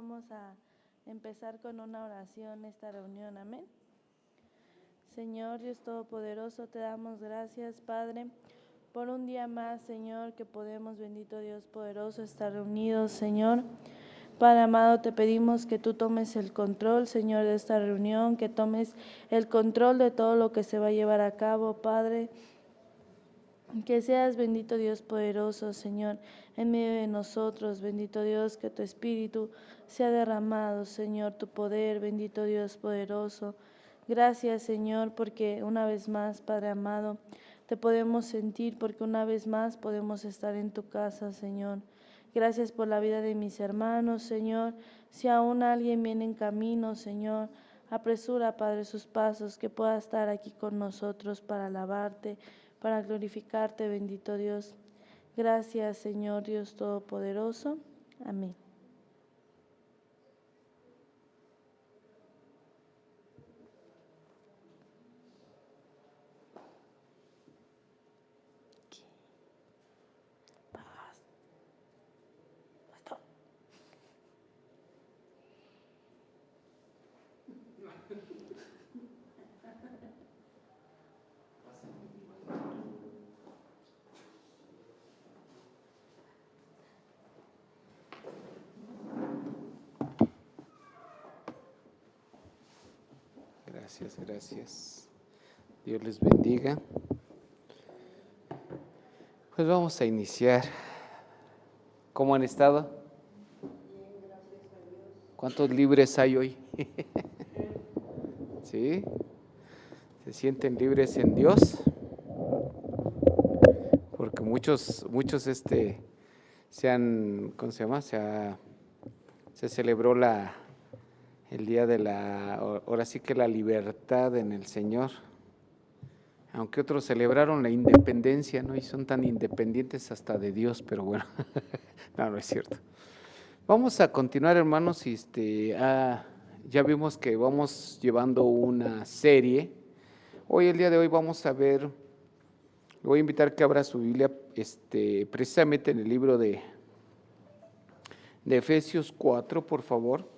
Vamos a empezar con una oración esta reunión, amén. Señor Dios Todopoderoso, te damos gracias, Padre, por un día más, Señor, que podemos, bendito Dios poderoso, estar reunidos, Señor. Padre amado, te pedimos que tú tomes el control, Señor, de esta reunión, que tomes el control de todo lo que se va a llevar a cabo, Padre. Que seas, bendito Dios poderoso, Señor, en medio de nosotros, bendito Dios, que tu Espíritu sea derramado, Señor, tu poder, bendito Dios poderoso. Gracias, Señor, porque una vez más, Padre amado, te podemos sentir, porque una vez más podemos estar en tu casa, Señor. Gracias por la vida de mis hermanos, Señor. Si aún alguien viene en camino, Señor, apresura, Padre, sus pasos, que pueda estar aquí con nosotros para alabarte, para glorificarte, bendito Dios. Gracias, Señor Dios Todopoderoso. Amén. Gracias, gracias. Dios les bendiga. Pues vamos a iniciar. ¿Cómo han estado? Bien, gracias a Dios. ¿Cuántos libres hay hoy? ¿Sí? ¿Se sienten libres en Dios? Porque muchos se han, ¿cómo se llama? Se celebró el día de ahora sí que la libertad en el Señor. Aunque otros celebraron la independencia, ¿no? Y son tan independientes hasta de Dios, pero bueno, no es cierto. Vamos a continuar, hermanos, y ya vimos que vamos llevando una serie. Hoy, el día de hoy, vamos a ver, le voy a invitar que abra su Biblia, precisamente en el libro de Efesios 4, por favor.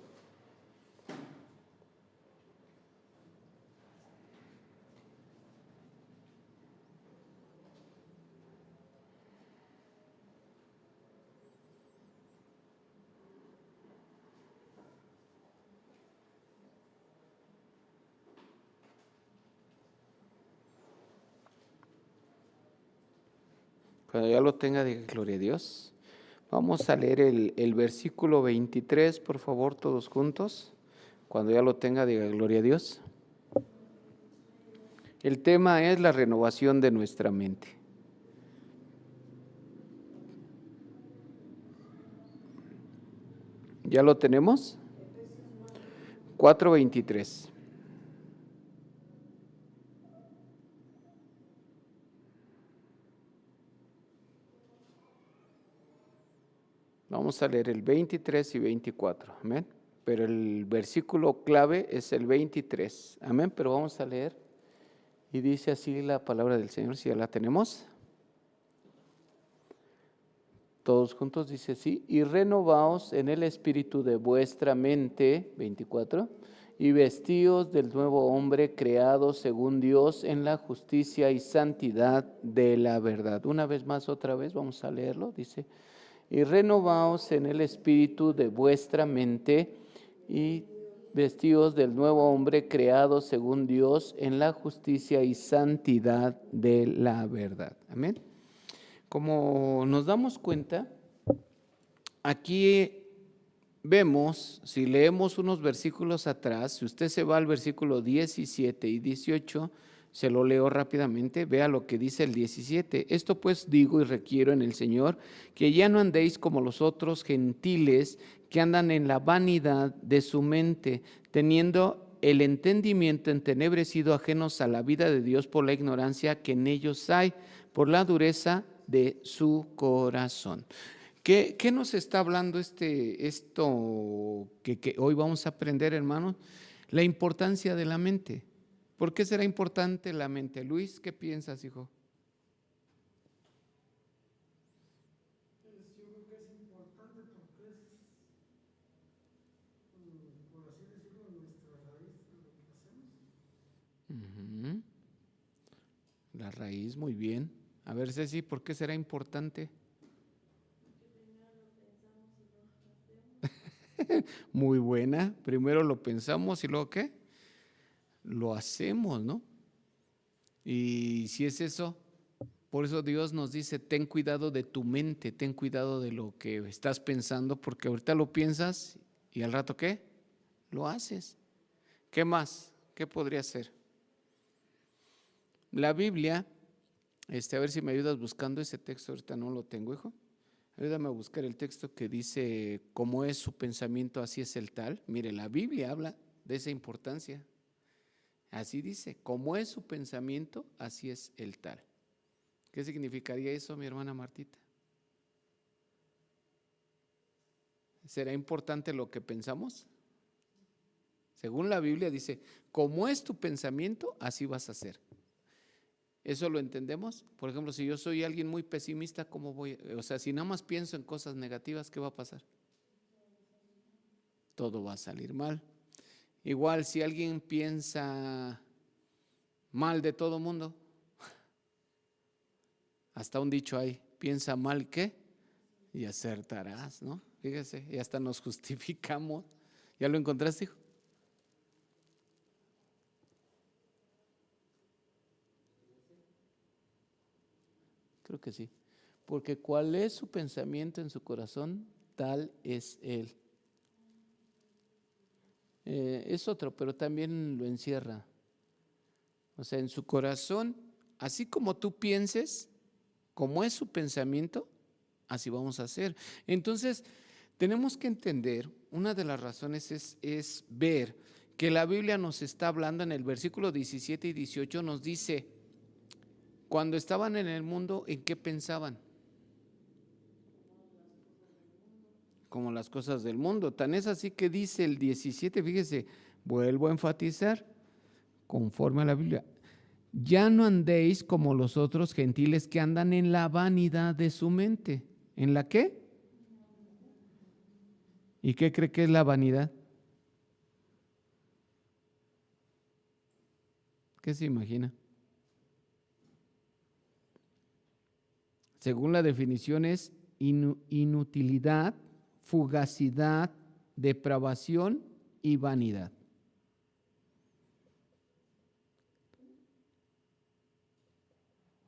Cuando ya lo tenga, diga gloria a Dios. Vamos a leer el versículo 23, por favor, todos juntos. Cuando ya lo tenga, diga gloria a Dios. El tema es la renovación de nuestra mente. ¿Ya lo tenemos? 4:23. Vamos a leer el 23 y 24, amén. Pero el versículo clave es el 23, amén. Pero vamos a leer y dice así la palabra del Señor, si ya la tenemos. Todos juntos dice así: y renovaos en el espíritu de vuestra mente, 24, y vestíos del nuevo hombre creado según Dios en la justicia y santidad de la verdad. Una vez más, otra vez, vamos a leerlo, dice: y renovaos en el espíritu de vuestra mente y vestíos del nuevo hombre creado según Dios en la justicia y santidad de la verdad. Amén. Como nos damos cuenta, aquí vemos, si leemos unos versículos atrás, si usted se va al versículo 17 y 18, se lo leo rápidamente, vea lo que dice el 17. Esto pues digo y requiero en el Señor, que ya no andéis como los otros gentiles que andan en la vanidad de su mente, teniendo el entendimiento entenebrecido, ajenos a la vida de Dios por la ignorancia que en ellos hay, por la dureza de su corazón. ¿Qué nos está hablando esto que hoy vamos a aprender, hermanos? La importancia de la mente. ¿Por qué será importante la mente? Luis, ¿qué piensas, hijo? Yo creo que es importante porque la raíz, muy bien. A ver, Ceci, ¿por qué será importante? Muy buena. Primero lo pensamos y luego ¿qué? Lo hacemos, ¿no? Y si es eso, por eso Dios nos dice, ten cuidado de tu mente, ten cuidado de lo que estás pensando, porque ahorita lo piensas y al rato ¿qué? Lo haces. ¿Qué más? ¿Qué podría ser? La Biblia, a ver si me ayudas buscando ese texto, ahorita no lo tengo, hijo. Ayúdame a buscar el texto que dice, como es su pensamiento, así es el tal. Mire, la Biblia habla de esa importancia. Así dice, como es su pensamiento, así es el tal. ¿Qué significaría eso, mi hermana Martita? ¿Será importante lo que pensamos? Según la Biblia dice, como es tu pensamiento, así vas a ser. ¿Eso lo entendemos? Por ejemplo, si yo soy alguien muy pesimista, ¿cómo voy? O sea, si nada más pienso en cosas negativas, ¿qué va a pasar? Todo va a salir mal. Igual, si alguien piensa mal de todo mundo, hasta un dicho hay, piensa mal ¿qué? Y acertarás, ¿no? Fíjese, y hasta nos justificamos. ¿Ya lo encontraste, hijo? Creo que sí. Porque cuál es su pensamiento en su corazón, tal es él. Es otro, pero también lo encierra. O sea, en su corazón, así como tú pienses, como es su pensamiento, así vamos a hacer. Entonces, tenemos que entender, una de las razones es ver que la Biblia nos está hablando en el versículo 17 y 18, nos dice, cuando estaban en el mundo, ¿en qué pensaban? Como las cosas del mundo. Tan es así que dice el 17, fíjese, vuelvo a enfatizar, conforme a la Biblia, ya no andéis como los otros gentiles que andan en la vanidad de su mente. ¿En la qué? ¿Y qué cree que es la vanidad? ¿Qué se imagina? Según la definición es inutilidad, fugacidad, depravación y vanidad.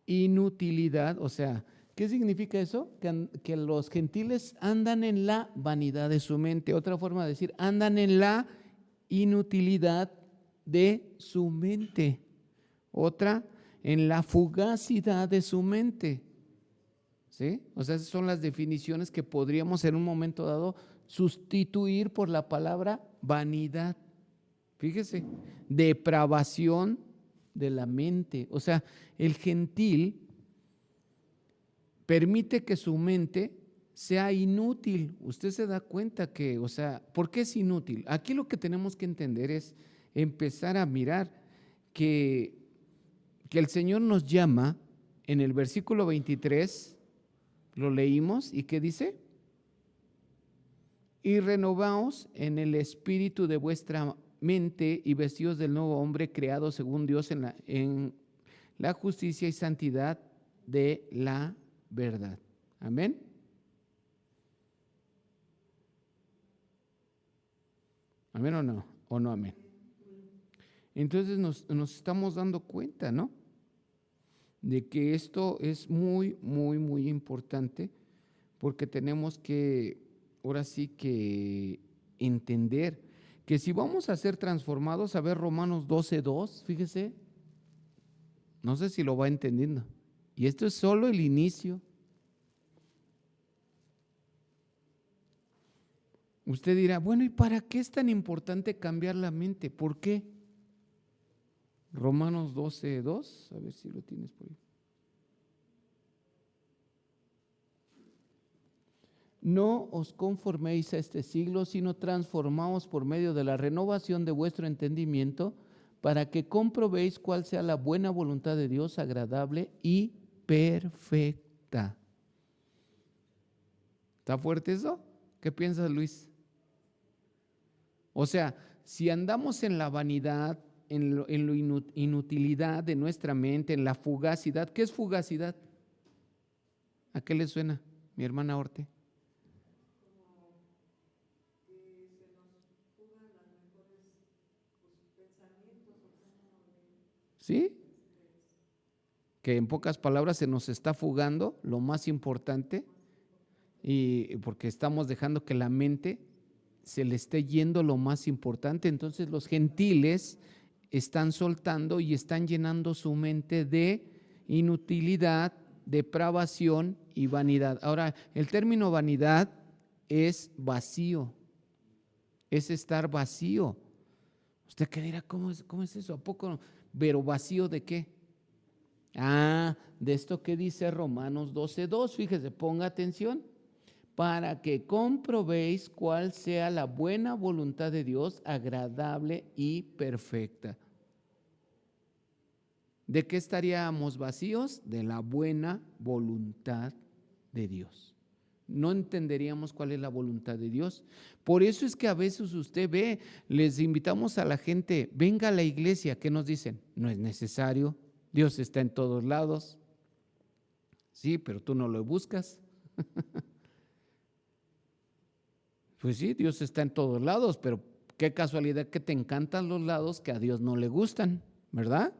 Inutilidad, o sea, ¿qué significa eso? Que los gentiles andan en la vanidad de su mente. Otra forma de decir, andan en la inutilidad de su mente. Otra, en la fugacidad de su mente. ¿Sí? O sea, esas son las definiciones que podríamos en un momento dado sustituir por la palabra vanidad. Fíjese, depravación de la mente. O sea, el gentil permite que su mente sea inútil. Usted se da cuenta que, o sea, ¿por qué es inútil? Aquí lo que tenemos que entender es empezar a mirar que el Señor nos llama en el versículo 23, lo leímos, ¿y qué dice? Y renovaos en el espíritu de vuestra mente y vestidos del nuevo hombre creado según Dios en la justicia y santidad de la verdad. Amén. Amén o no, amén. Entonces nos estamos dando cuenta, ¿no? De que esto es muy, muy, muy importante porque tenemos que, ahora sí que entender que si vamos a ser transformados, a ver Romanos 12:2, fíjese, no sé si lo va entendiendo. Y esto es solo el inicio. Usted dirá, bueno, ¿y para qué es tan importante cambiar la mente? ¿Por qué? Romanos 12:2, a ver si lo tienes por ahí. No os conforméis a este siglo, sino transformaos por medio de la renovación de vuestro entendimiento, para que comprobéis cuál sea la buena voluntad de Dios, agradable y perfecta. ¿Está fuerte eso? ¿Qué piensas, Luis? O sea, si andamos en la vanidad, inutilidad de nuestra mente, en la fugacidad. ¿Qué es fugacidad? ¿A qué le suena, mi hermana Orte? ¿Sí? Que en pocas palabras se nos está fugando lo más importante, y porque estamos dejando que la mente se le esté yendo lo más importante. Entonces los gentiles están soltando y están llenando su mente de inutilidad, depravación y vanidad. Ahora, el término vanidad es vacío, es estar vacío. Usted qué dirá, ¿cómo es eso? ¿A poco no? ¿Pero vacío de qué? De esto que dice Romanos 12:2, fíjese, ponga atención. Para que comprobéis cuál sea la buena voluntad de Dios, agradable y perfecta. ¿De qué estaríamos vacíos? De la buena voluntad de Dios. No entenderíamos cuál es la voluntad de Dios. Por eso es que a veces usted ve, les invitamos a la gente, venga a la iglesia, ¿qué nos dicen? No es necesario, Dios está en todos lados. Sí, pero tú no lo buscas. Pues sí, Dios está en todos lados, pero qué casualidad que te encantan los lados que a Dios no le gustan, ¿verdad?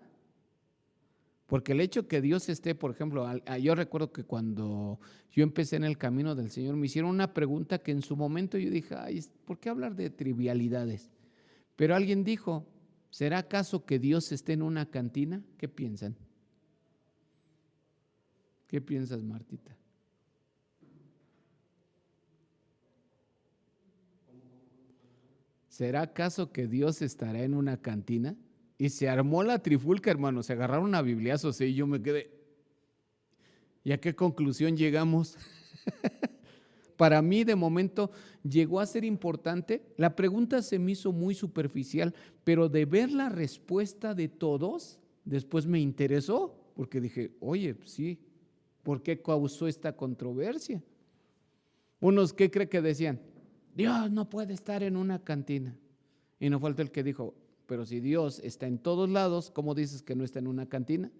Porque el hecho que Dios esté, por ejemplo, yo recuerdo que cuando yo empecé en el camino del Señor, me hicieron una pregunta que en su momento yo dije, ay, ¿por qué hablar de trivialidades? Pero alguien dijo, ¿será acaso que Dios esté en una cantina? ¿Qué piensan? ¿Qué piensas, Martita? ¿Será acaso que Dios estará en una cantina? Y se armó la trifulca, hermano, se agarraron a bibliazos y yo me quedé. ¿Y a qué conclusión llegamos? Para mí de momento llegó a ser importante. La pregunta se me hizo muy superficial, pero de ver la respuesta de todos, después me interesó, porque dije, oye, sí, ¿por qué causó esta controversia? Unos, ¿qué cree que decían? Dios no puede estar en una cantina. Y no falta el que dijo, pero si Dios está en todos lados, ¿cómo dices que no está en una cantina?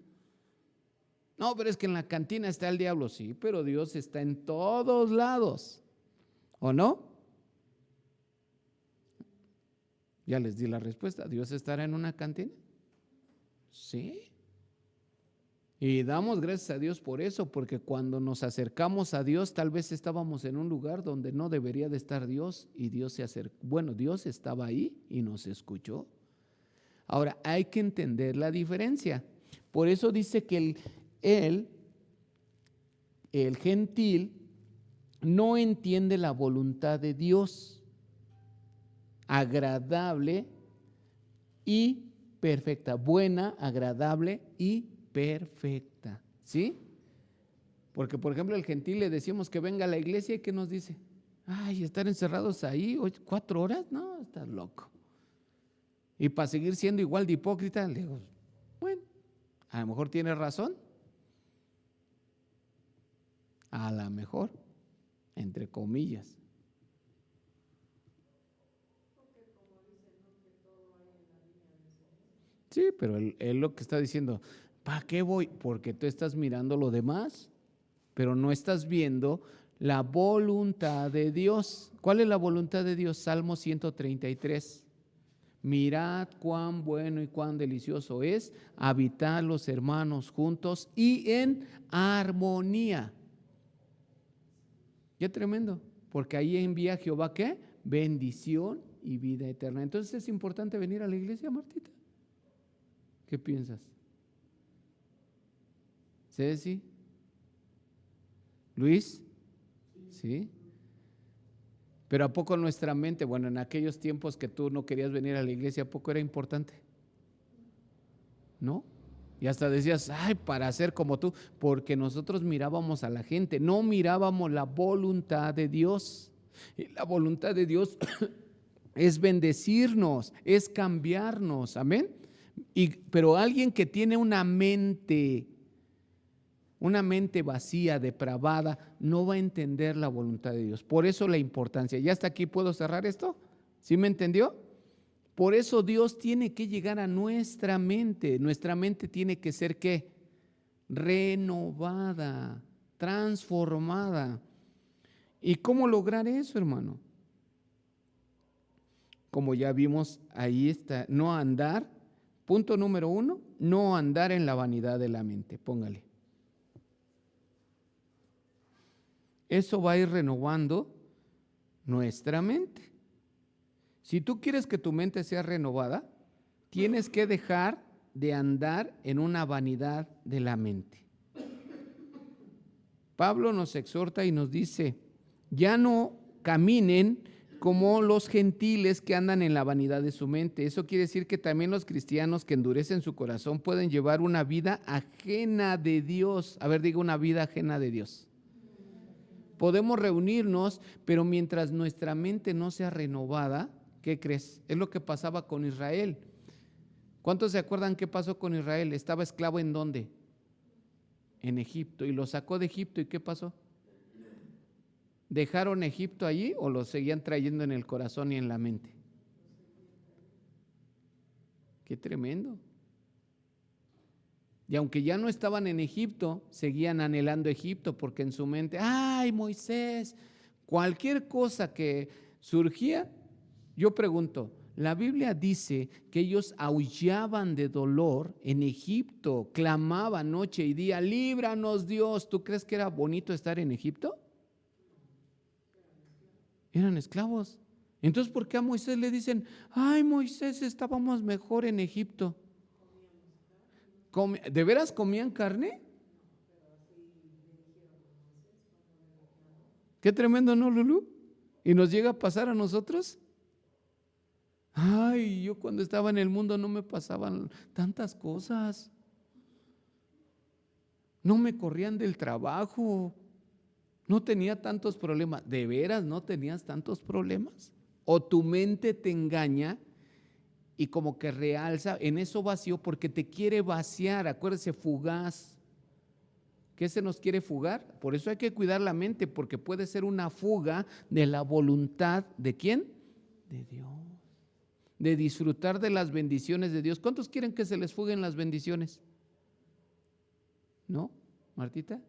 No, pero es que en la cantina está el diablo. Sí, pero Dios está en todos lados, ¿o no? Ya les di la respuesta. ¿Dios estará en una cantina? Sí. Y damos gracias a Dios por eso, porque cuando nos acercamos a Dios, tal vez estábamos en un lugar donde no debería de estar Dios, y Dios se acercó. Bueno, Dios estaba ahí y nos escuchó. Ahora, hay que entender la diferencia. Por eso dice que el gentil no entiende la voluntad de Dios, agradable y perfecta, buena, agradable y perfecta, ¿sí? Porque, por ejemplo, el gentil le decimos que venga a la iglesia y ¿qué nos dice? Ay, estar encerrados ahí 4 horas, no, estás loco. Y para seguir siendo igual de hipócrita, le digo, bueno, a lo mejor tiene razón. A lo mejor, entre comillas. Sí, pero él lo que está diciendo, ¿para qué voy? Porque tú estás mirando lo demás, pero no estás viendo la voluntad de Dios. ¿Cuál es la voluntad de Dios? Salmo 133. Mirad cuán bueno y cuán delicioso es habitar los hermanos juntos y en armonía. Qué tremendo, porque ahí envía Jehová ¿qué? Bendición y vida eterna. Entonces es importante venir a la iglesia, Martita. ¿Qué piensas? Ceci, Luis, ¿sí? Pero ¿a poco nuestra mente, bueno, en aquellos tiempos que tú no querías venir a la iglesia, ¿a poco era importante? ¿No? Y hasta decías, ay, para ser como tú, porque nosotros mirábamos a la gente, no mirábamos la voluntad de Dios. Y la voluntad de Dios es bendecirnos, es cambiarnos, amén. Pero alguien que tiene una mente vacía, depravada, no va a entender la voluntad de Dios. Por eso la importancia. ¿Ya hasta aquí puedo cerrar esto? ¿Sí me entendió? Por eso Dios tiene que llegar a nuestra mente. Nuestra mente tiene que ser ¿qué? Renovada, transformada. ¿Y cómo lograr eso, hermano? Como ya vimos, ahí está, no andar. Punto número 1, no andar en la vanidad de la mente. Póngale. Eso va a ir renovando nuestra mente. Si tú quieres que tu mente sea renovada, tienes que dejar de andar en una vanidad de la mente. Pablo nos exhorta y nos dice, ya no caminen como los gentiles que andan en la vanidad de su mente. Eso quiere decir que también los cristianos que endurecen su corazón pueden llevar una vida ajena de Dios. A ver, diga una vida ajena de Dios. Podemos reunirnos, pero mientras nuestra mente no sea renovada, ¿qué crees? Es lo que pasaba con Israel. ¿Cuántos se acuerdan qué pasó con Israel? Estaba esclavo ¿en dónde? En Egipto, y lo sacó de Egipto, ¿y qué pasó? ¿Dejaron Egipto allí o lo seguían trayendo en el corazón y en la mente? Qué tremendo. Y aunque ya no estaban en Egipto, seguían anhelando Egipto, porque en su mente, ¡ay, Moisés! Cualquier cosa que surgía, yo pregunto, la Biblia dice que ellos aullaban de dolor en Egipto, clamaban noche y día, líbranos Dios. ¿Tú crees que era bonito estar en Egipto? Eran esclavos. Entonces, ¿por qué a Moisés le dicen, ay, Moisés, estábamos mejor en Egipto? ¿De veras comían carne? Qué tremendo, ¿no, Lulú? ¿Y nos llega a pasar a nosotros? Ay, yo cuando estaba en el mundo no me pasaban tantas cosas. No me corrían del trabajo. No tenía tantos problemas. ¿De veras no tenías tantos problemas? ¿O tu mente te engaña y como que realza en eso vacío porque te quiere vaciar? Acuérdese, fugaz. ¿Qué se nos quiere fugar? Por eso hay que cuidar la mente, porque puede ser una fuga de la voluntad ¿de quién? De Dios. De disfrutar de las bendiciones de Dios. ¿Cuántos quieren que se les fuguen las bendiciones? ¿No, Martita?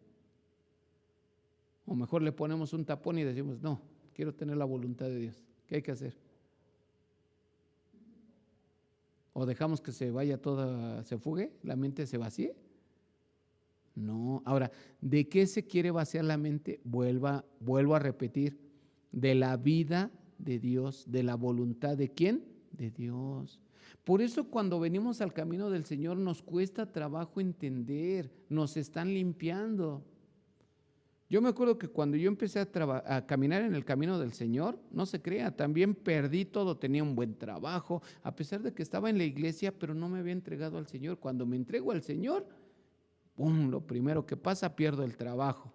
O mejor le ponemos un tapón y decimos, no, quiero tener la voluntad de Dios. ¿Qué hay que hacer? ¿O dejamos que se vaya toda, se fugue, la mente se vacíe? No. Ahora, ¿de qué se quiere vaciar la mente? Vuelvo a repetir, de la vida de Dios, de la voluntad de ¿quién? De Dios. Por eso cuando venimos al camino del Señor nos cuesta trabajo entender, nos están limpiando. Yo me acuerdo que cuando yo empecé a caminar en el camino del Señor, no se crea, también perdí todo, tenía un buen trabajo, a pesar de que estaba en la iglesia, pero no me había entregado al Señor. Cuando me entrego al Señor, ¡pum!, lo primero que pasa, pierdo el trabajo.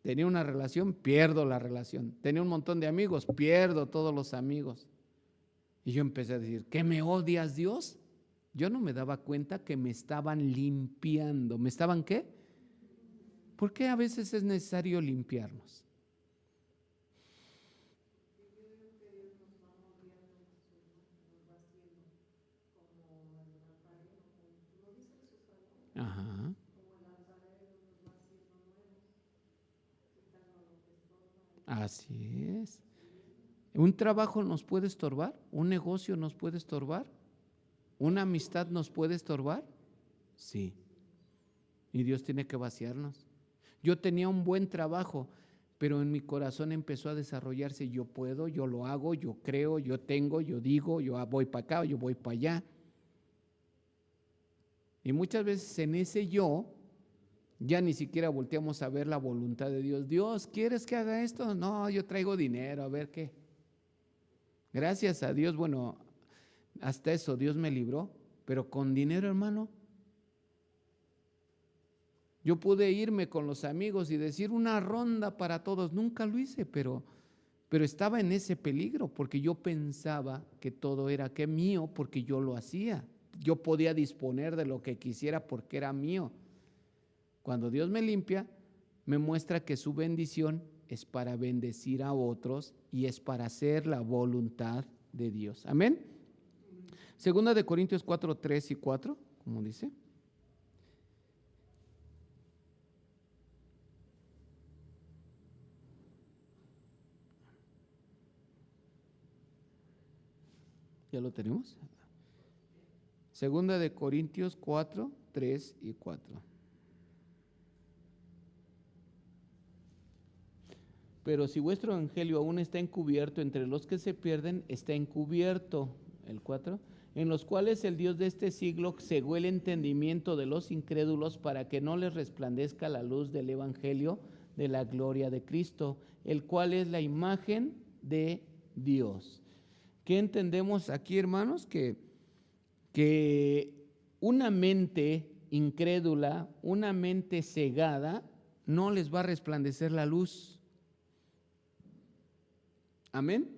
Tenía una relación, pierdo la relación. Tenía un montón de amigos, pierdo todos los amigos. Y yo empecé a decir, ¿qué me odias, Dios? Yo no me daba cuenta que me estaban limpiando. ¿Me estaban qué? ¿Por qué a veces es necesario limpiarnos? Ajá. Así es. ¿Un trabajo nos puede estorbar? ¿Un negocio nos puede estorbar? ¿Una amistad nos puede estorbar? Sí. Y Dios tiene que vaciarnos. Yo tenía un buen trabajo, pero en mi corazón empezó a desarrollarse, yo puedo, yo lo hago, yo creo, yo tengo, yo digo, yo voy para acá, yo voy para allá. Y muchas veces en ese yo, ya ni siquiera volteamos a ver la voluntad de Dios. Dios, ¿quieres que haga esto? No, yo traigo dinero, a ver qué. Gracias a Dios, bueno, hasta eso Dios me libró, pero con dinero, hermano. Yo pude irme con los amigos y decir una ronda para todos, nunca lo hice, pero estaba en ese peligro porque yo pensaba que todo era que mío porque yo lo hacía. Yo podía disponer de lo que quisiera porque era mío. Cuando Dios me limpia, me muestra que su bendición es para bendecir a otros y es para hacer la voluntad de Dios. Amén. Segunda de Corintios 4, 3 y 4, como dice. ¿Ya lo tenemos? Segunda de Corintios 4, 3 y 4. Pero si vuestro evangelio aún está encubierto entre los que se pierden, está encubierto, el 4, en los cuales el Dios de este siglo cegó el entendimiento de los incrédulos para que no les resplandezca la luz del evangelio de la gloria de Cristo, el cual es la imagen de Dios. ¿Qué entendemos aquí, hermanos? Que una mente incrédula, una mente cegada, no les va a resplandecer la luz. Amén.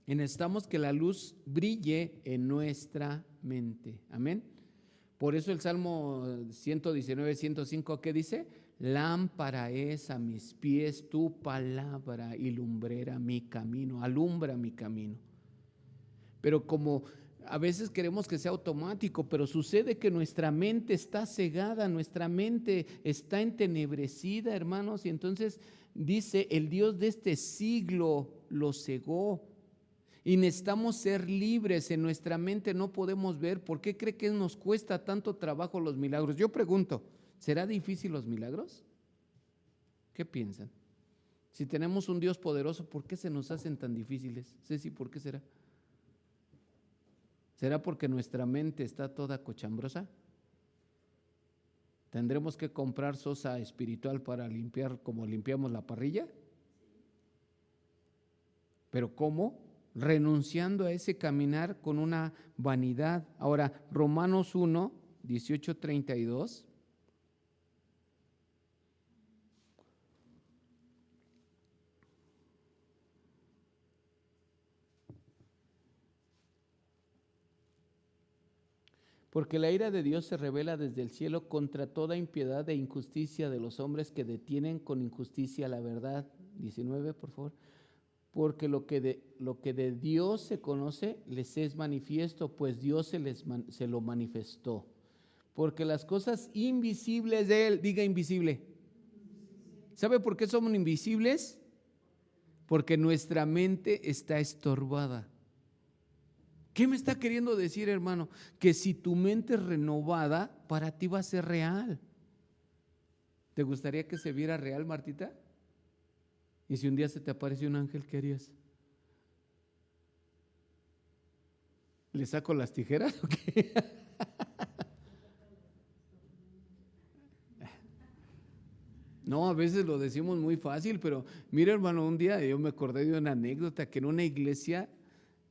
Y necesitamos que la luz brille en nuestra mente. Amén. Por eso el Salmo 119, 105, ¿qué dice? Lámpara es a mis pies tu palabra y lumbrera mi camino, alumbra mi camino. Pero como a veces queremos que sea automático, pero sucede que nuestra mente está cegada, nuestra mente está entenebrecida, hermanos, y entonces dice, el Dios de este siglo lo cegó. Y necesitamos ser libres en nuestra mente, no podemos ver. ¿Por qué cree que nos cuesta tanto trabajo los milagros? Yo pregunto, ¿será difícil los milagros? ¿Qué piensan? Si tenemos un Dios poderoso, ¿por qué se nos hacen tan difíciles? Ceci, ¿por qué será? ¿Será porque nuestra mente está toda cochambrosa? ¿Tendremos que comprar sosa espiritual para limpiar como limpiamos la parrilla? ¿Pero cómo? Renunciando a ese caminar con una vanidad. Ahora, Romanos 1, 18, 32. Porque la ira de Dios se revela desde el cielo contra toda impiedad e injusticia de los hombres que detienen con injusticia la verdad. 19, por favor. Porque lo que de Dios se conoce les es manifiesto, pues Dios se lo manifestó. Porque las cosas invisibles de Él, diga invisible. ¿Sabe por qué somos invisibles? Porque nuestra mente está estorbada. ¿Qué me está queriendo decir, hermano? Que si tu mente es renovada, para ti va a ser real. ¿Te gustaría que se viera real, Martita? Y si un día se te aparece un ángel, ¿qué harías? ¿Le saco las tijeras o qué? No, a veces lo decimos muy fácil, pero mira, hermano, un día yo me acordé de una anécdota que en una iglesia,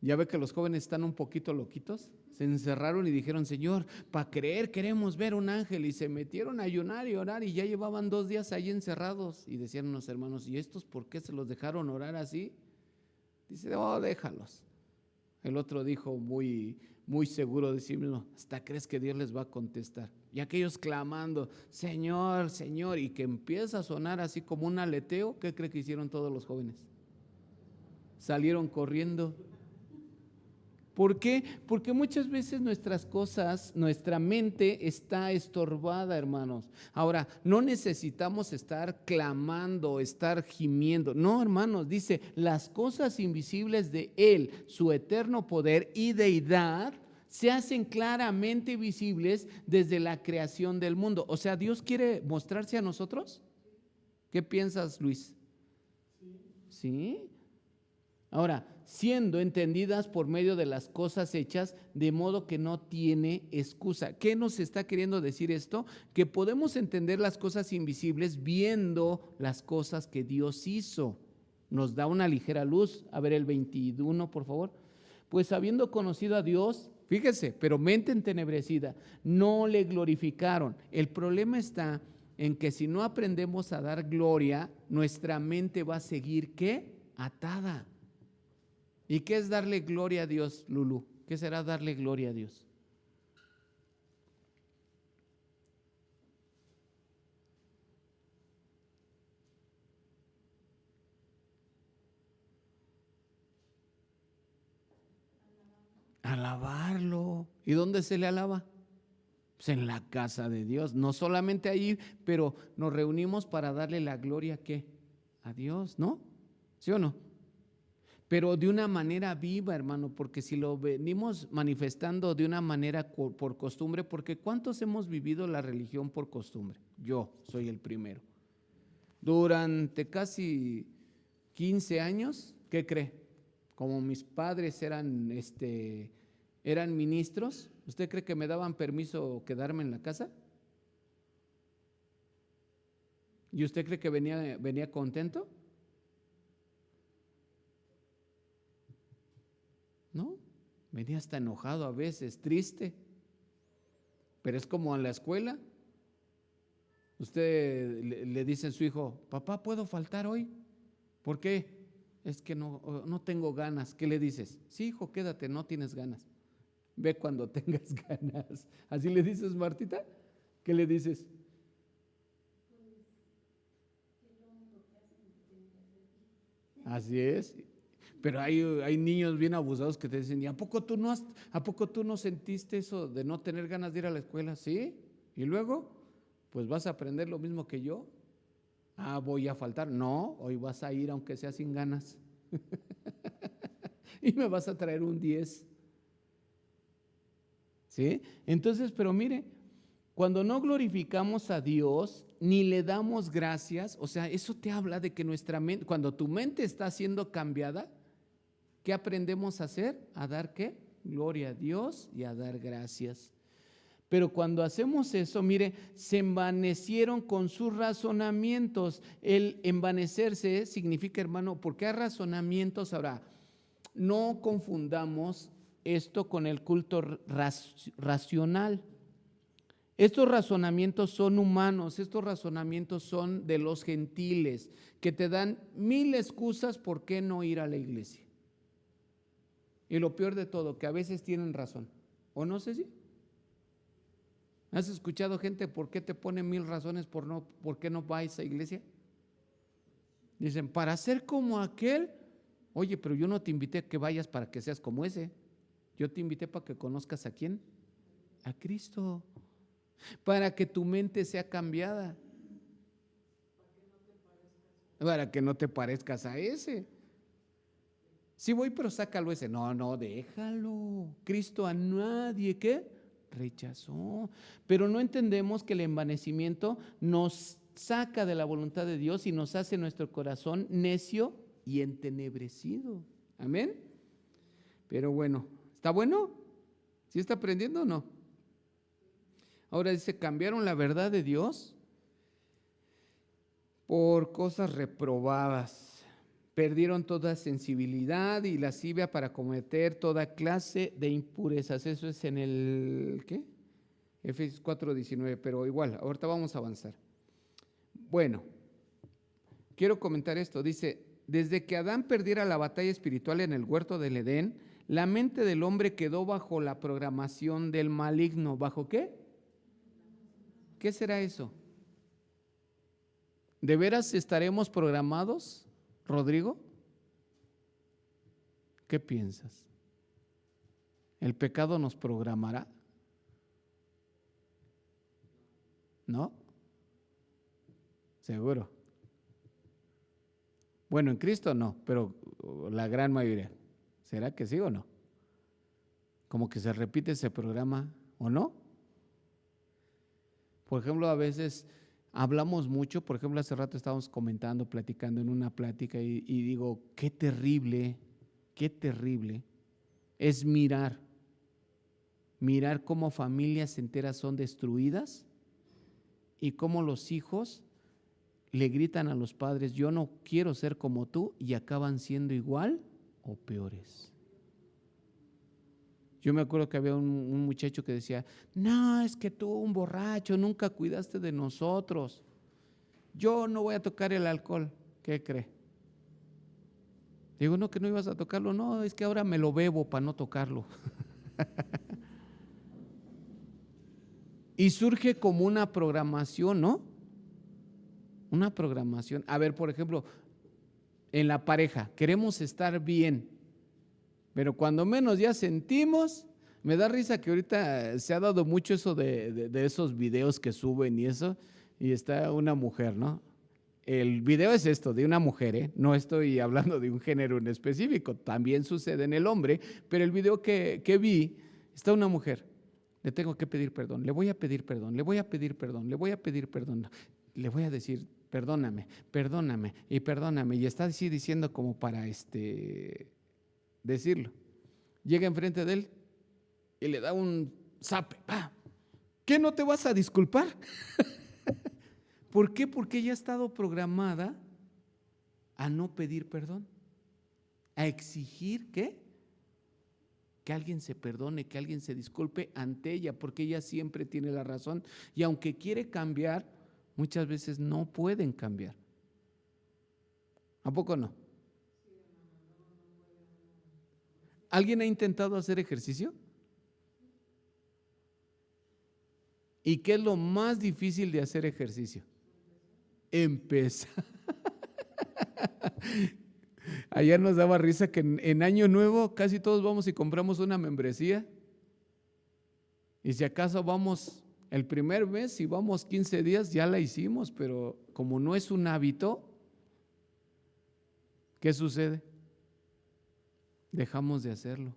ya ve que los jóvenes están un poquito loquitos, se encerraron y dijeron, Señor, para creer queremos ver un ángel, y se metieron a ayunar y orar y ya llevaban 2 días ahí encerrados, y decían unos hermanos, ¿y estos por qué se los dejaron orar así? Dice, oh, déjalos. El otro dijo muy seguro de sí mismo, ¿hasta crees que Dios les va a contestar? Y aquellos clamando, Señor, Señor, y que empieza a sonar así como un aleteo. ¿Qué cree que hicieron todos los jóvenes? Salieron corriendo. ¿Por qué? Porque muchas veces nuestras cosas, nuestra mente está estorbada, hermanos. Ahora, no necesitamos estar clamando, estar gimiendo. No, hermanos, dice, las cosas invisibles de Él, su eterno poder y deidad, se hacen claramente visibles desde la creación del mundo. O sea, ¿Dios quiere mostrarse a nosotros? ¿Qué piensas, Luis? ¿Sí? Ahora, siendo entendidas por medio de las cosas hechas, de modo que no tiene excusa. ¿Qué nos está queriendo decir esto? Que podemos entender las cosas invisibles viendo las cosas que Dios hizo. Nos da una ligera luz. A ver el 21, por favor. Pues habiendo conocido a Dios, fíjese, pero mente entenebrecida, no le glorificaron. El problema está en que si no aprendemos a dar gloria, nuestra mente va a seguir, ¿qué? Atada. ¿Y qué es darle gloria a Dios, Lulú? ¿Qué será darle gloria a Dios? Alabarlo. ¿Y dónde se le alaba? Pues en la casa de Dios. No solamente ahí, pero nos reunimos para darle la gloria, ¿qué? A Dios, ¿no? ¿Sí o no? Pero de una manera viva, hermano, porque si lo venimos manifestando de una manera por costumbre, porque ¿cuántos hemos vivido la religión por costumbre? Yo soy el primero. Durante casi 15 años, ¿qué cree? Como mis padres eran ministros, ¿usted cree que me daban permiso quedarme en la casa? ¿Y usted cree que venía contento? No, venía hasta enojado a veces, triste. Pero es como en la escuela. Usted le dice a su hijo, papá, ¿puedo faltar hoy? ¿Por qué? Es que no tengo ganas. ¿Qué le dices? Sí, hijo, quédate, no tienes ganas. Ve cuando tengas ganas. ¿Así le dices, Martita? ¿Qué le dices? Así es. Pero hay niños bien abusados que te dicen, ¿y a poco tú no sentiste eso de no tener ganas de ir a la escuela? Sí. ¿Y luego? Pues vas a aprender lo mismo que yo. Ah, voy a faltar. No, hoy vas a ir aunque sea sin ganas. Y me vas a traer un 10. ¿Sí? Entonces, pero mire, cuando no glorificamos a Dios ni le damos gracias, o sea, eso te habla de que nuestra mente, cuando tu mente está siendo cambiada, ¿qué aprendemos a hacer? A dar ¿qué? Gloria a Dios y a dar gracias. Pero cuando hacemos eso, mire, se envanecieron con sus razonamientos. El envanecerse significa, hermano, porque hay razonamientos. Ahora, no confundamos esto con el culto racional. Estos razonamientos son humanos, estos razonamientos son de los gentiles, que te dan 1000 excusas por qué no ir a la iglesia. Y lo peor de todo, que a veces tienen razón, ¿o no sé si? ¿Has escuchado gente por qué te pone 1000 razones por qué no vais a iglesia? Dicen, para ser como aquel. Oye, pero yo no te invité a que vayas para que seas como ese. Yo te invité para que conozcas a quién, a Cristo, para que tu mente sea cambiada, para que no te parezcas a ese. Sí voy, pero sácalo ese. No, déjalo. Cristo a nadie, ¿qué? Rechazó. Pero no entendemos que el envanecimiento nos saca de la voluntad de Dios y nos hace nuestro corazón necio y entenebrecido. Amén. Pero bueno, ¿está bueno? ¿Sí está aprendiendo o no? Ahora dice, cambiaron la verdad de Dios por cosas reprobadas. Perdieron toda sensibilidad y lascivia para cometer toda clase de impurezas. Eso es en el, ¿qué? Efesios 4:19, pero igual, ahorita vamos a avanzar. Bueno, quiero comentar esto. Dice, desde que Adán perdiera la batalla espiritual en el huerto del Edén, la mente del hombre quedó bajo la programación del maligno. ¿Bajo qué? ¿Qué será eso? ¿De veras estaremos programados, Rodrigo? ¿Qué piensas? ¿El pecado nos programará? ¿No? Seguro. Bueno, en Cristo no, pero la gran mayoría. ¿Será que sí o no? Como que se repite ese programa, ¿o no? Por ejemplo, a veces hablamos mucho, por ejemplo, hace rato estábamos platicando en una plática y digo, qué terrible es mirar cómo familias enteras son destruidas y cómo los hijos le gritan a los padres, yo no quiero ser como tú, y acaban siendo igual o peores. Yo me acuerdo que había un muchacho que decía, no, es que tú, un borracho, nunca cuidaste de nosotros. Yo no voy a tocar el alcohol. ¿Qué cree? Digo, no, que no ibas a tocarlo. No, es que ahora me lo bebo para no tocarlo. Y surge como una programación, ¿no? Una programación. A ver, por ejemplo, en la pareja, queremos estar bien, Pero cuando menos ya sentimos, me da risa que ahorita se ha dado mucho eso de esos videos que suben y eso, y está una mujer, ¿no? El video es esto, de una mujer, ¿eh? No estoy hablando de un género en específico, también sucede en el hombre, pero el video que vi, está una mujer, le tengo que pedir perdón, le voy a pedir perdón, le voy a pedir perdón, le voy a pedir perdón, le voy a decir, perdóname, perdóname y perdóname, y está así diciendo como para decirlo. Llega enfrente de él y le da un zape. ¡Pah! ¿Qué, no te vas a disculpar? ¿Por qué? Porque ella ha estado programada a no pedir perdón, a exigir que alguien se perdone, que alguien se disculpe ante ella, porque ella siempre tiene la razón y aunque quiere cambiar, muchas veces no pueden cambiar. ¿A poco no? ¿Alguien ha intentado hacer ejercicio? ¿Y qué es lo más difícil de hacer ejercicio? Empezar. Ayer nos daba risa que en Año Nuevo casi todos vamos y compramos una membresía. Y si acaso vamos el primer mes, si vamos 15 días, ya la hicimos, pero como no es un hábito, ¿qué sucede? Dejamos de hacerlo.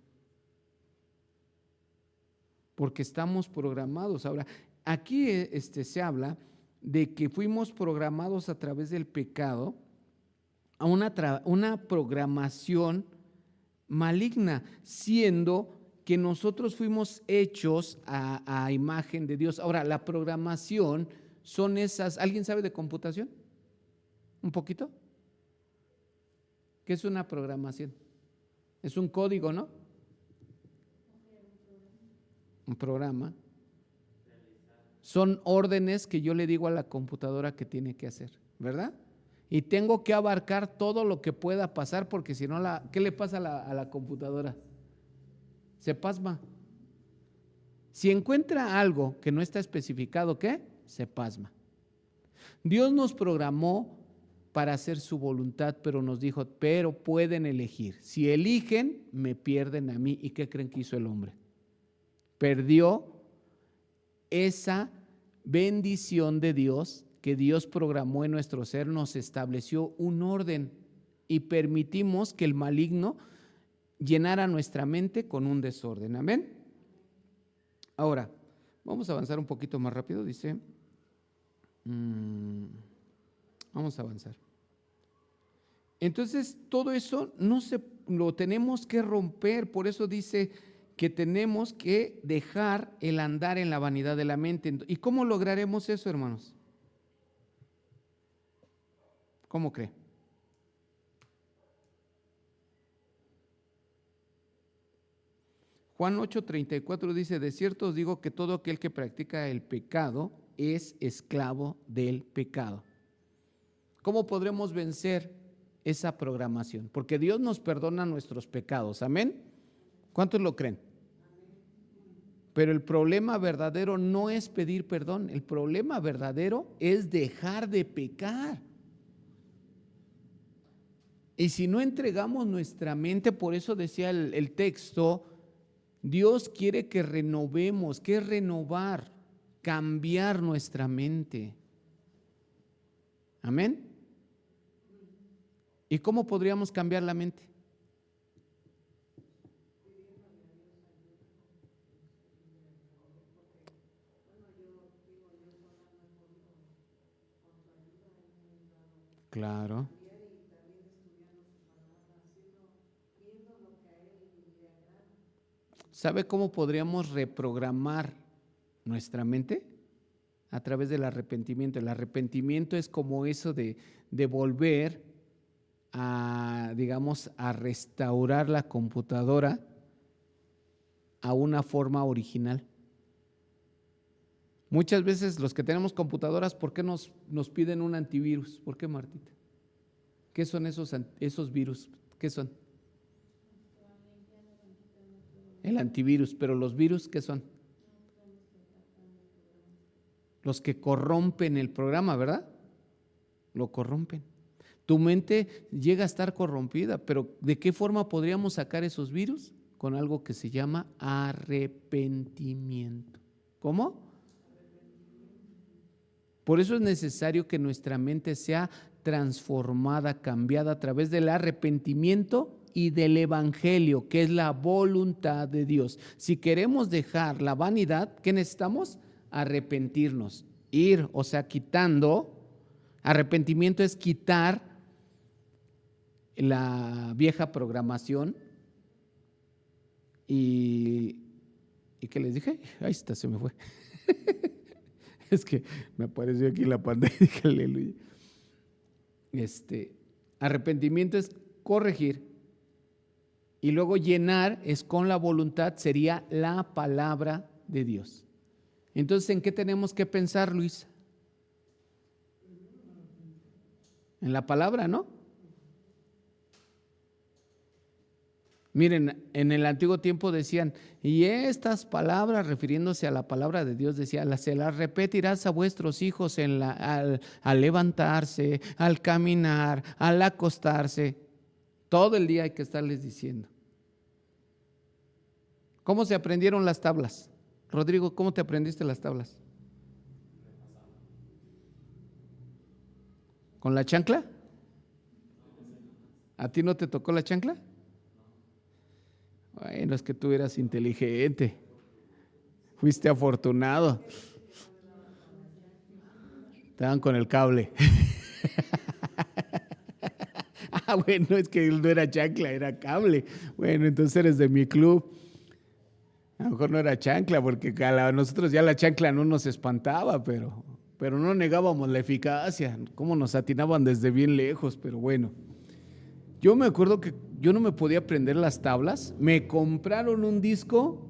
Porque estamos programados. Ahora, aquí se habla de que fuimos programados a través del pecado a una programación maligna, siendo que nosotros fuimos hechos a imagen de Dios. Ahora, la programación son esas, ¿alguien sabe de computación? ¿Un poquito? ¿Qué es una programación? Es un código, ¿no? Un programa. Son órdenes que yo le digo a la computadora que tiene que hacer, ¿verdad? Y tengo que abarcar todo lo que pueda pasar, porque si no, ¿qué le pasa a la computadora? Se pasma. Si encuentra algo que no está especificado, ¿qué? Se pasma. Dios nos programó para hacer su voluntad, pero nos dijo, pero pueden elegir. Si eligen, me pierden a mí. ¿Y qué creen que hizo el hombre? Perdió esa bendición de Dios que Dios programó en nuestro ser, nos estableció un orden y permitimos que el maligno llenara nuestra mente con un desorden. Amén. Ahora, vamos a avanzar un poquito más rápido, dice. Vamos a avanzar. Entonces, todo eso lo tenemos que romper, por eso dice que tenemos que dejar el andar en la vanidad de la mente. ¿Y cómo lograremos eso, hermanos? ¿Cómo cree? Juan 8:34 dice, de cierto os digo que todo aquel que practica el pecado es esclavo del pecado. ¿Cómo podremos vencer esa programación? Porque Dios nos perdona nuestros pecados, ¿amén? ¿Cuántos lo creen? Pero el problema verdadero no es pedir perdón, el problema verdadero es dejar de pecar. Y si no entregamos nuestra mente, por eso decía el texto, Dios quiere que renovemos, que es renovar, cambiar nuestra mente. Amén. ¿Y cómo podríamos cambiar la mente? Claro. ¿Sabe cómo podríamos reprogramar nuestra mente? A través del arrepentimiento. El arrepentimiento es como eso de volver a, digamos, a restaurar la computadora a una forma original. Muchas veces los que tenemos computadoras, ¿por qué nos piden un antivirus? ¿Por qué, Martita? ¿Qué son esos virus? ¿Qué son? El antivirus, pero los virus, ¿qué son? Los que corrompen el programa, ¿verdad? Lo corrompen. Tu mente llega a estar corrompida, pero ¿de qué forma podríamos sacar esos virus? Con algo que se llama arrepentimiento. ¿Cómo? Por eso es necesario que nuestra mente sea transformada, cambiada a través del arrepentimiento y del evangelio, que es la voluntad de Dios. Si queremos dejar la vanidad, ¿qué necesitamos? Arrepentirnos, ir, o sea, quitando. Arrepentimiento es quitar la vieja programación. ¿Y qué les dije? Ahí está, se me fue. Es que me apareció aquí la pantalla. Dije, aleluya. Arrepentimiento es corregir. Y luego llenar es con la voluntad, sería la palabra de Dios. Entonces, ¿en qué tenemos que pensar, Luis? En la palabra, ¿no? Miren, en el antiguo tiempo decían, y estas palabras, refiriéndose a la palabra de Dios, decía, se las repetirás a vuestros hijos al levantarse, al caminar, al acostarse. Todo el día hay que estarles diciendo. ¿Cómo se aprendieron las tablas? Rodrigo, ¿cómo te aprendiste las tablas? ¿Con la chancla? ¿A ti no te tocó la chancla? Bueno, es que tú eras inteligente, fuiste afortunado. Te dan con el cable. Bueno, es que no era chancla, era cable. Bueno, entonces eres de mi club. A lo mejor no era chancla, porque a nosotros ya la chancla no nos espantaba, pero no negábamos la eficacia. Cómo nos atinaban desde bien lejos, pero bueno. Yo me acuerdo que yo no me podía aprender las tablas. Me compraron un disco.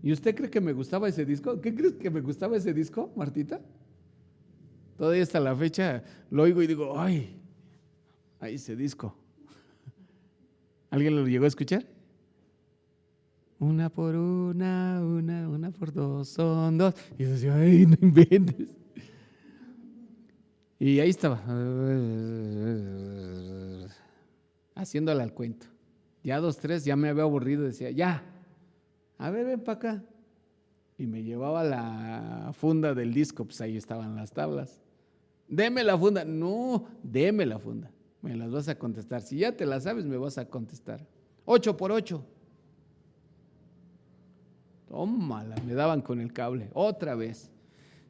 ¿Y usted cree que me gustaba ese disco? ¿Qué crees que me gustaba ese disco, Martita? Todavía hasta la fecha lo oigo y digo, ay, ese disco. ¿Alguien lo llegó a escuchar? Una por una por dos, son dos. Y yo decía, ay, no inventes. Y ahí estaba, haciéndole al cuento. Ya 2, 3, ya me había aburrido, decía, ya, a ver, ven para acá. Y me llevaba la funda del disco, pues ahí estaban las tablas. Deme la funda. No, deme la funda. Me las vas a contestar. Si ya te las sabes, me vas a contestar. 8 por 8. Tómala, me daban con el cable, otra vez.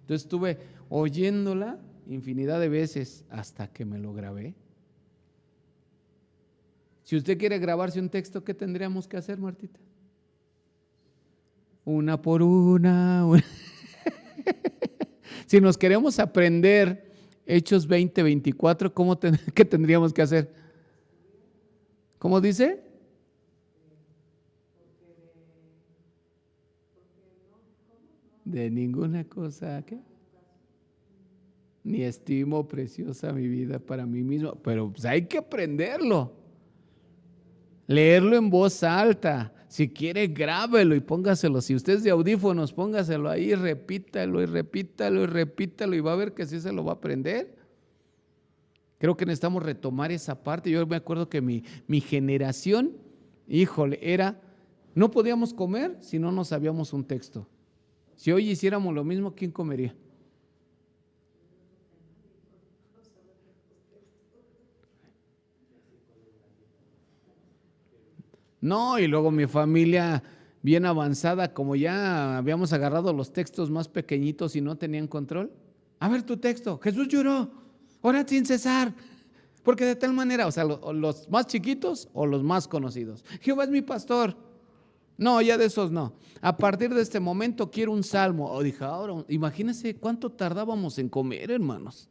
Entonces estuve oyéndola infinidad de veces hasta que me lo grabé. Si usted quiere grabarse un texto, ¿qué tendríamos que hacer, Martita? Una por una. Si nos queremos aprender Hechos 20, 24, ¿qué tendríamos que hacer? ¿Cómo dice? De ninguna cosa, ¿qué? Ni estimo preciosa mi vida para mí mismo, pero pues hay que aprenderlo. Leerlo en voz alta. Si quiere, grábelo y póngaselo. Si usted es de audífonos, póngaselo ahí, repítalo y repítalo y repítalo y va a ver que sí se lo va a aprender. Creo que necesitamos retomar esa parte. Yo me acuerdo que mi generación, híjole, no podíamos comer si no nos sabíamos un texto. Si hoy hiciéramos lo mismo, ¿quién comería? No, y luego mi familia bien avanzada, como ya habíamos agarrado los textos más pequeñitos y no tenían control. A ver tu texto, Jesús lloró, ora sin cesar, porque de tal manera, o sea, los más chiquitos o los más conocidos. Jehová es mi pastor. No, ya de esos no. A partir de este momento quiero un salmo. O dije, ahora, imagínense cuánto tardábamos en comer, hermanos.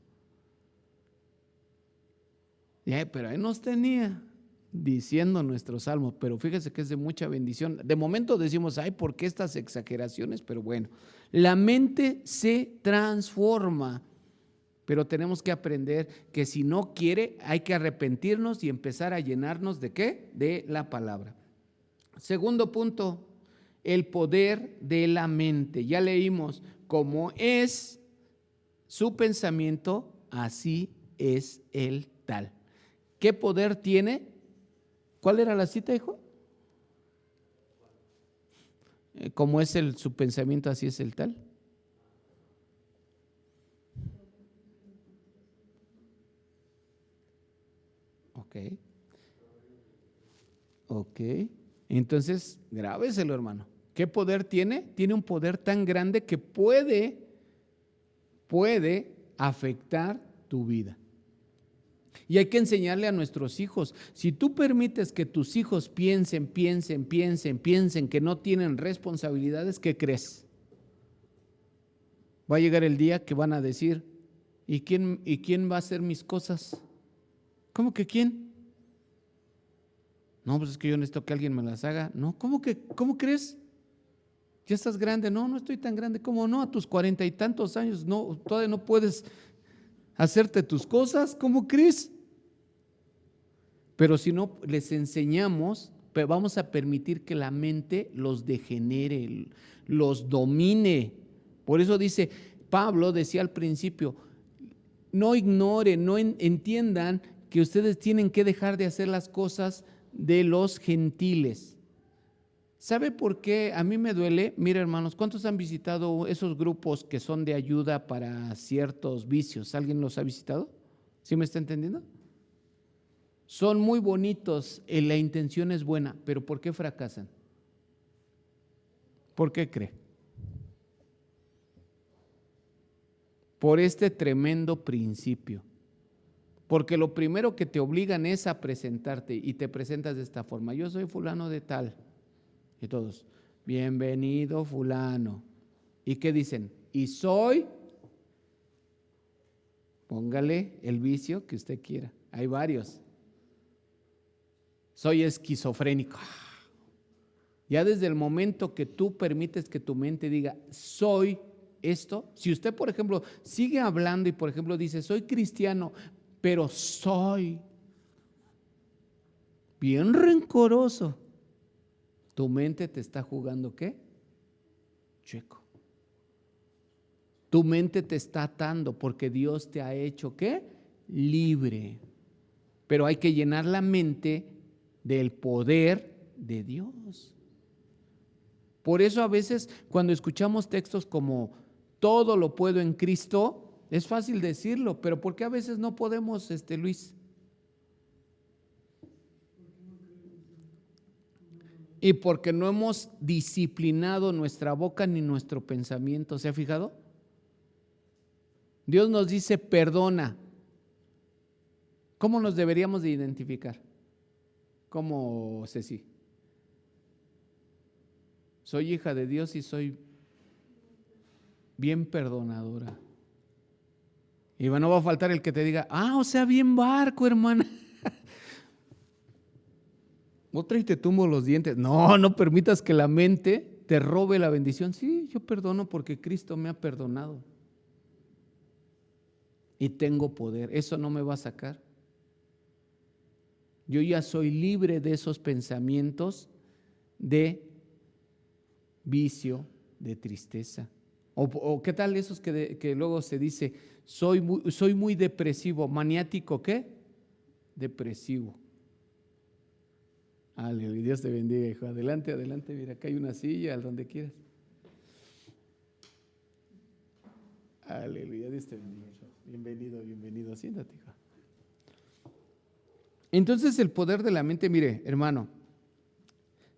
Pero ahí nos tenía diciendo nuestro salmo, pero fíjese que es de mucha bendición. De momento decimos, ay, ¿por qué estas exageraciones? Pero bueno, la mente se transforma, pero tenemos que aprender que si no quiere, hay que arrepentirnos y empezar a llenarnos ¿de qué? De la palabra. Segundo punto, el poder de la mente. Ya leímos, como es su pensamiento, así es el tal. ¿Qué poder tiene? ¿Cuál era la cita, hijo? Como es su pensamiento, así es el tal. Ok. Entonces, grábeselo, hermano. ¿Qué poder tiene? Tiene un poder tan grande que puede afectar tu vida. Y hay que enseñarle a nuestros hijos. Si tú permites que tus hijos piensen que no tienen responsabilidades, ¿qué crees? Va a llegar el día que van a decir, ¿y quién va a hacer mis cosas? ¿Cómo que quién? No, pues es que yo necesito que alguien me las haga. No, ¿cómo crees? Ya estás grande. No estoy tan grande. ¿Cómo no? A tus 40 y tantos años, no, todavía no puedes hacerte tus cosas. ¿Cómo crees? Pero si no les enseñamos, vamos a permitir que la mente los degenere, los domine. Por eso dice, Pablo decía al principio, no ignoren, no entiendan que ustedes tienen que dejar de hacer las cosas de los gentiles. ¿Sabe por qué a mí me duele? Mira, hermanos, ¿cuántos han visitado esos grupos que son de ayuda para ciertos vicios? ¿Alguien los ha visitado? ¿Sí me está entendiendo? Son muy bonitos, la intención es buena, pero ¿por qué fracasan? ¿Por qué cree? Por este tremendo principio. Porque lo primero que te obligan es a presentarte y te presentas de esta forma. Yo soy fulano de tal. Y todos, bienvenido fulano. ¿Y qué dicen? Y soy, póngale el vicio que usted quiera. Hay varios. Soy esquizofrénico. Ya desde el momento que tú permites que tu mente diga, soy esto, si usted, por ejemplo, sigue hablando y, por ejemplo, dice, soy cristiano, pero soy bien rencoroso, tu mente te está jugando, ¿qué? Chueco. Tu mente te está atando porque Dios te ha hecho, ¿qué? Libre. Pero hay que llenar la mente del poder de Dios. Por eso a veces cuando escuchamos textos como todo lo puedo en Cristo, es fácil decirlo, pero ¿por qué a veces no podemos, Luis? Y porque no hemos disciplinado nuestra boca ni nuestro pensamiento. ¿Se ha fijado? Dios nos dice perdona. ¿Cómo nos deberíamos de identificar? ¿Cómo, Ceci? Soy hija de Dios y soy bien perdonadora. Y no va a faltar el que te diga, o sea, bien barco, hermana. Otra y te tumbo los dientes. No permitas que la mente te robe la bendición. Sí, yo perdono porque Cristo me ha perdonado. Y tengo poder. Eso no me va a sacar. Yo ya soy libre de esos pensamientos de vicio, de tristeza. O qué tal esos que luego se dice, soy muy depresivo, maniático, ¿qué? Depresivo. Aleluya, Dios te bendiga, hijo. Adelante, mira, acá hay una silla, al donde quieras. Aleluya, Dios te bendiga, hijo. Bienvenido, siéntate, hijo. Entonces el poder de la mente, mire, hermano,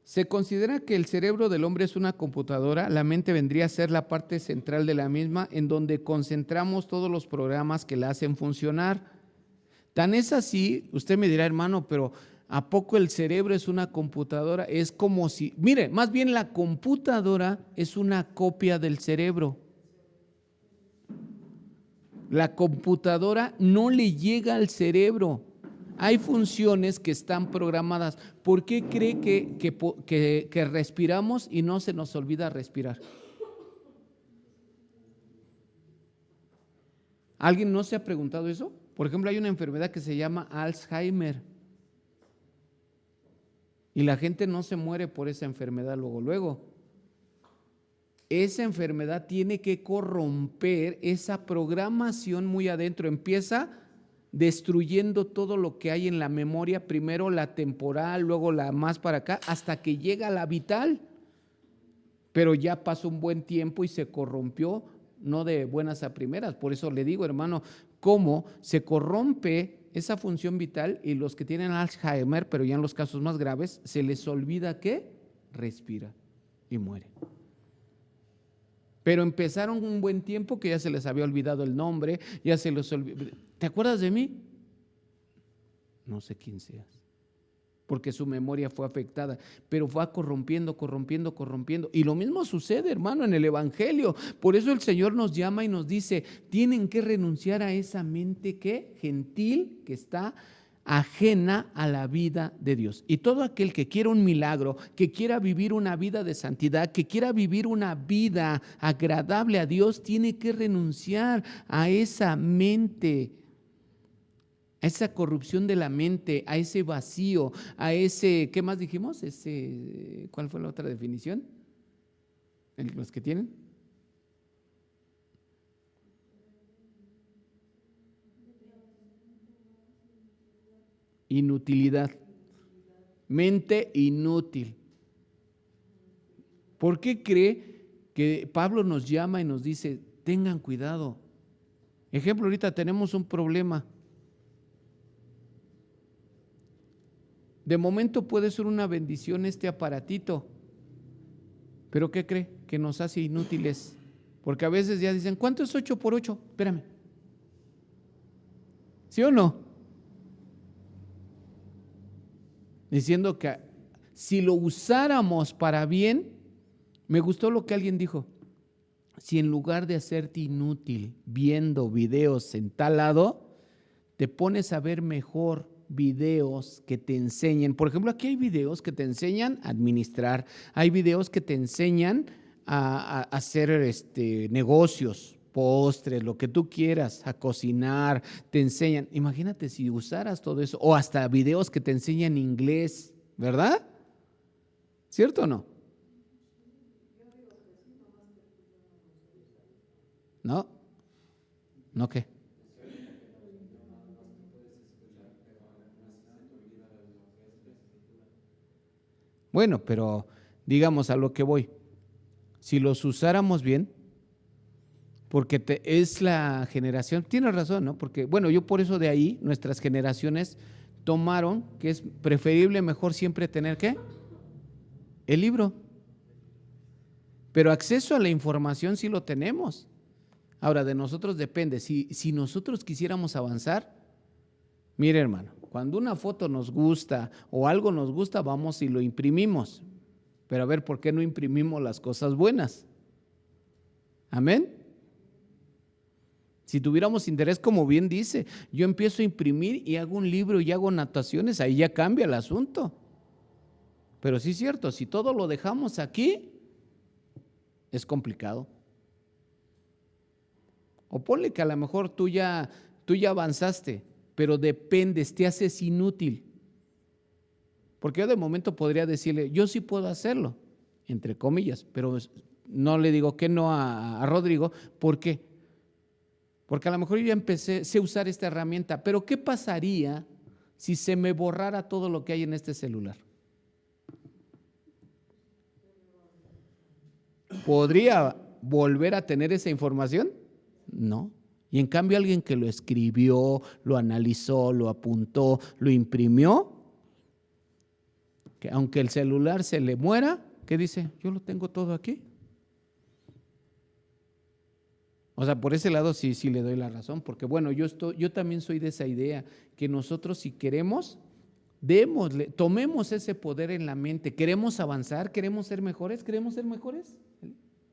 se considera que el cerebro del hombre es una computadora, la mente vendría a ser la parte central de la misma, en donde concentramos todos los programas que la hacen funcionar. Tan es así, usted me dirá, hermano, pero ¿a poco el cerebro es una computadora? Es como si, mire, más bien la computadora es una copia del cerebro. La computadora no le llega al cerebro. Hay funciones que están programadas. ¿Por qué cree que respiramos y no se nos olvida respirar? ¿Alguien no se ha preguntado eso? Por ejemplo, hay una enfermedad que se llama Alzheimer. Y la gente no se muere por esa enfermedad luego. Esa enfermedad tiene que corromper esa programación muy adentro. Empieza destruyendo todo lo que hay en la memoria, primero la temporal, luego la más para acá, hasta que llega la vital. Pero ya pasó un buen tiempo y se corrompió, no de buenas a primeras. Por eso le digo, hermano, cómo se corrompe esa función vital, y los que tienen Alzheimer, pero ya en los casos más graves, se les olvida que respira y muere. Pero empezaron un buen tiempo que ya se les había olvidado el nombre, ya se les olvidó. ¿Te acuerdas de mí? No sé quién seas, porque su memoria fue afectada, pero fue corrompiendo. Y lo mismo sucede, hermano, en el Evangelio. Por eso el Señor nos llama y nos dice, tienen que renunciar a esa mente que gentil, que está ajena a la vida de Dios. Y todo aquel que quiera un milagro, que quiera vivir una vida de santidad, que quiera vivir una vida agradable a Dios, tiene que renunciar a esa mente, a esa corrupción de la mente, a ese vacío, a ese, ¿qué más dijimos? ¿Cuál fue la otra definición? ¿Los que tienen? Inutilidad. Mente inútil. ¿Por qué cree que Pablo nos llama y nos dice, tengan cuidado? Ejemplo, ahorita tenemos un problema. De momento puede ser una bendición este aparatito, pero ¿qué cree? Que nos hace inútiles, porque a veces ya dicen, ¿cuánto es 8 por 8? Espérame. ¿Sí o no? Diciendo que si lo usáramos para bien, me gustó lo que alguien dijo, si en lugar de hacerte inútil viendo videos en tal lado, te pones a ver mejor videos que te enseñen. Por ejemplo, aquí hay videos que te enseñan a administrar, hay videos que te enseñan a hacer negocios, postres, lo que tú quieras, a cocinar, te enseñan. Imagínate si usaras todo eso, o hasta videos que te enseñan inglés, ¿verdad? ¿Cierto o no? ¿No? ¿No qué? Bueno, pero digamos a lo que voy. Si los usáramos bien, porque es la generación, tienes razón, ¿no? Porque, bueno, yo por eso de ahí, nuestras generaciones tomaron que es preferible mejor siempre tener, ¿qué? El libro. Pero acceso a la información sí lo tenemos. Ahora, de nosotros depende. Si nosotros quisiéramos avanzar, mire, hermano, cuando una foto nos gusta o algo nos gusta, vamos y lo imprimimos. Pero a ver, ¿por qué no imprimimos las cosas buenas? Amén. Si tuviéramos interés, como bien dice, yo empiezo a imprimir y hago un libro y hago anotaciones, ahí ya cambia el asunto. Pero sí es cierto, si todo lo dejamos aquí, es complicado. O ponle que a lo mejor tú ya avanzaste, pero dependes, te haces inútil. Porque yo de momento podría decirle, yo sí puedo hacerlo, entre comillas, pero no le digo que no a Rodrigo. ¿Por qué? Porque a lo mejor yo ya sé usar esta herramienta, pero ¿qué pasaría si se me borrara todo lo que hay en este celular? ¿Podría volver a tener esa información? No. Y en cambio alguien que lo escribió, lo analizó, lo apuntó, lo imprimió, que aunque el celular se le muera, ¿qué dice? Yo lo tengo todo aquí. O sea, por ese lado sí le doy la razón, porque bueno, yo también soy de esa idea, que nosotros si queremos, tomemos ese poder en la mente, queremos avanzar, queremos ser mejores,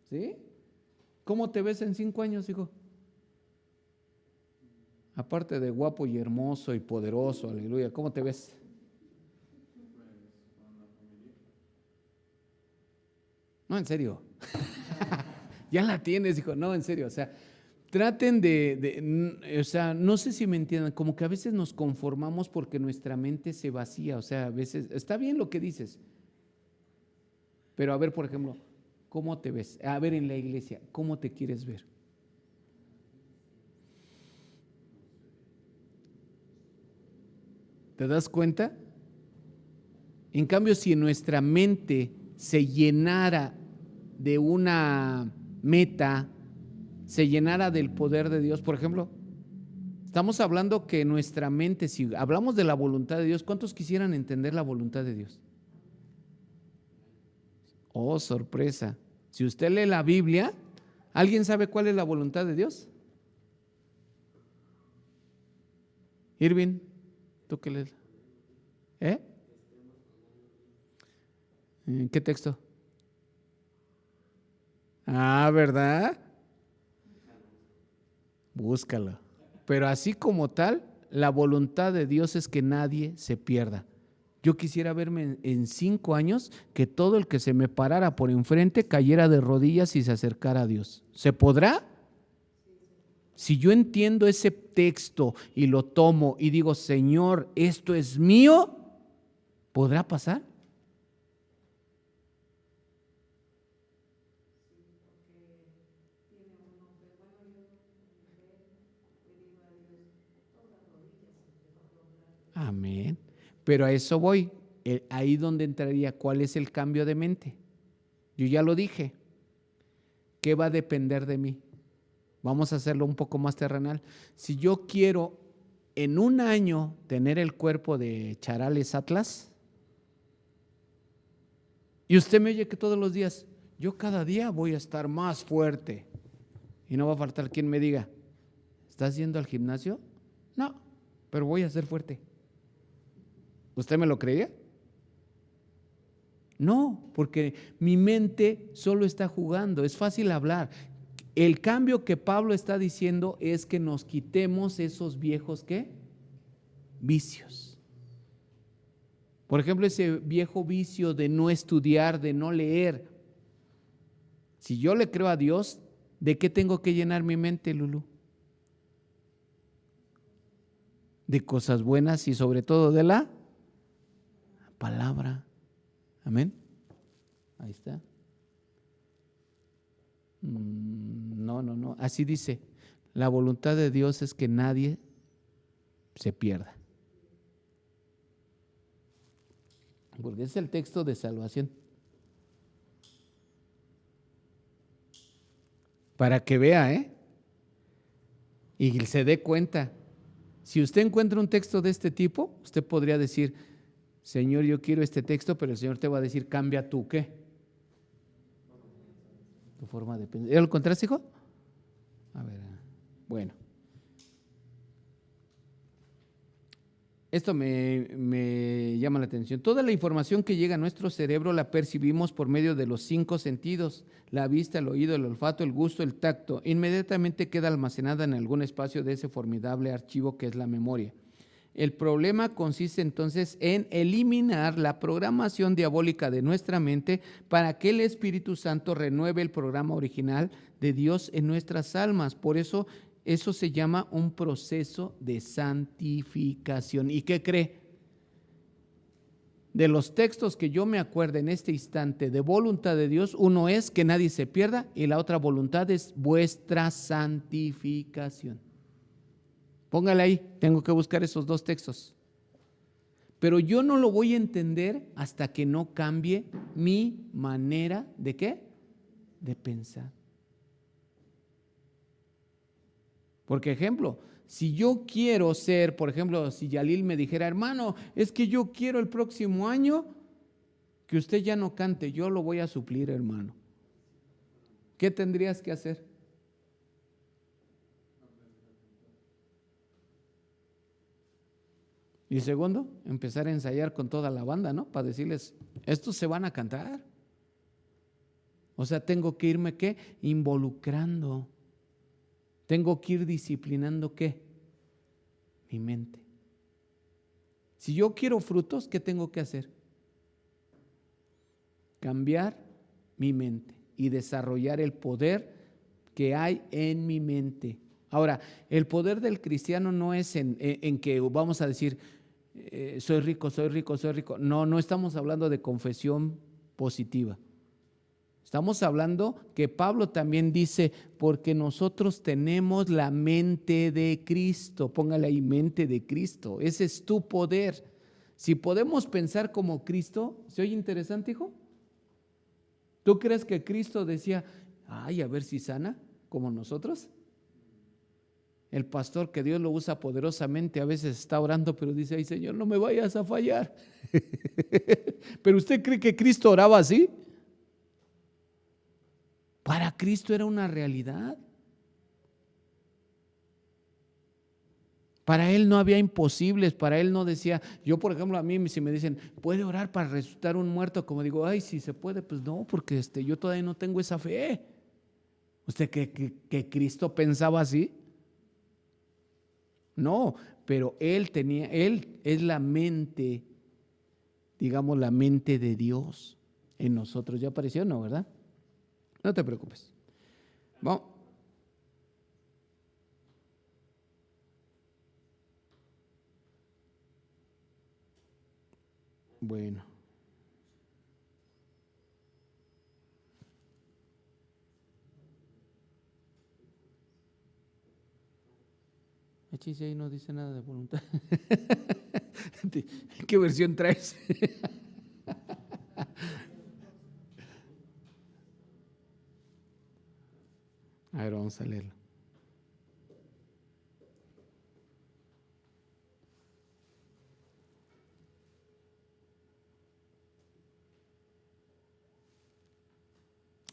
¿sí? ¿Cómo te ves en 5 años, hijo? Aparte de guapo y hermoso y poderoso, aleluya, ¿cómo te ves? No, en serio. Ya la tienes, hijo. No, en serio, o sea, traten o sea, no sé si me entiendan, como que a veces nos conformamos porque nuestra mente se vacía, o sea, a veces, está bien lo que dices, pero a ver, por ejemplo, ¿cómo te ves? A ver, en la iglesia, ¿cómo te quieres ver? ¿Te das cuenta? En cambio, si nuestra mente se llenara de una meta, se llenara del poder de Dios, por ejemplo, estamos hablando que nuestra mente, si hablamos de la voluntad de Dios, ¿cuántos quisieran entender la voluntad de Dios? Oh, sorpresa. Si usted lee la Biblia, ¿alguien sabe cuál es la voluntad de Dios? Irving, ¿tú qué lees? ¿Qué texto? Ah, ¿verdad? Búscalo. Pero así como tal, la voluntad de Dios es que nadie se pierda. Yo quisiera verme en 5 años que todo el que se me parara por enfrente cayera de rodillas y se acercara a Dios. ¿Se podrá? Si yo entiendo ese texto y lo tomo y digo, Señor, esto es mío, ¿podrá pasar? Amén. Pero a eso voy. Ahí donde entraría, ¿cuál es el cambio de mente? Yo ya lo dije. ¿Qué va a depender de mí? Vamos a hacerlo un poco más terrenal. Si yo quiero en un año tener el cuerpo de Charales Atlas, y usted me oye que todos los días, yo cada día voy a estar más fuerte, y no va a faltar quien me diga, ¿estás yendo al gimnasio? No, pero voy a ser fuerte. ¿Usted me lo creía? No, porque mi mente solo está jugando, es fácil hablar. El cambio que Pablo está diciendo es que nos quitemos esos viejos, ¿qué? Vicios. Por ejemplo, ese viejo vicio de no estudiar, de no leer. Si yo le creo a Dios, ¿de qué tengo que llenar mi mente, Lulú? De cosas buenas y sobre todo de la palabra. Amén. Ahí está. No. Así dice, la voluntad de Dios es que nadie se pierda. Porque es el texto de salvación. Para que vea, y se dé cuenta. Si usted encuentra un texto de este tipo, usted podría decir, Señor, yo quiero este texto, pero el Señor te va a decir, cambia tú, ¿qué? Tu forma de pensar. ¿Ya lo encontraste, hijo? A ver, bueno. Esto me llama la atención. Toda la información que llega a nuestro cerebro la percibimos por medio de los 5 sentidos, la vista, el oído, el olfato, el gusto, el tacto. Inmediatamente queda almacenada en algún espacio de ese formidable archivo que es la memoria. El problema consiste entonces en eliminar la programación diabólica de nuestra mente para que el Espíritu Santo renueve el programa original de Dios en nuestras almas. Por eso se llama un proceso de santificación. ¿Y qué cree? De los textos que yo me acuerdo en este instante de voluntad de Dios, uno es que nadie se pierda y la otra voluntad es vuestra santificación. Póngale ahí, tengo que buscar esos 2 textos. Pero yo no lo voy a entender hasta que no cambie mi manera de ¿qué? De pensar. Porque, ejemplo, si yo quiero ser, por ejemplo, si Yalil me dijera, hermano, es que yo quiero el próximo año que usted ya no cante, yo lo voy a suplir, hermano. ¿Qué tendrías que hacer? Y segundo, empezar a ensayar con toda la banda, ¿no? Para decirles, estos se van a cantar. O sea, tengo que irme, ¿qué? Involucrando. Tengo que ir disciplinando, ¿qué? Mi mente. Si yo quiero frutos, ¿qué tengo que hacer? Cambiar mi mente y desarrollar el poder que hay en mi mente. Ahora, el poder del cristiano no es en que vamos a decir, soy rico, soy rico, soy rico. No estamos hablando de confesión positiva, Estamos hablando que Pablo también dice, porque nosotros tenemos la mente de Cristo. Póngale ahí, mente de Cristo. Ese es tu poder. Si podemos pensar como Cristo, ¿se oye interesante, hijo? ¿Tú crees que Cristo decía, ay, a ver si sana, como nosotros? El pastor, que Dios lo usa poderosamente, a veces está orando, pero dice, ay, Señor, no me vayas a fallar. ¿Pero usted cree que Cristo oraba así? Para Cristo era una realidad. Para Él no había imposibles, para Él no decía, yo por ejemplo a mí si me dicen, ¿puede orar para resucitar un muerto? Como digo, ay, si se puede, pues no, porque yo todavía no tengo esa fe. ¿Usted que Cristo pensaba así? No, pero Él es la mente, digamos la mente de Dios en nosotros. ¿Ya apareció? No, ¿verdad? No te preocupes. Vamos. Bueno. Achis, ahí no dice nada de voluntad. ¿Qué versión traes? A ver, vamos a leerlo.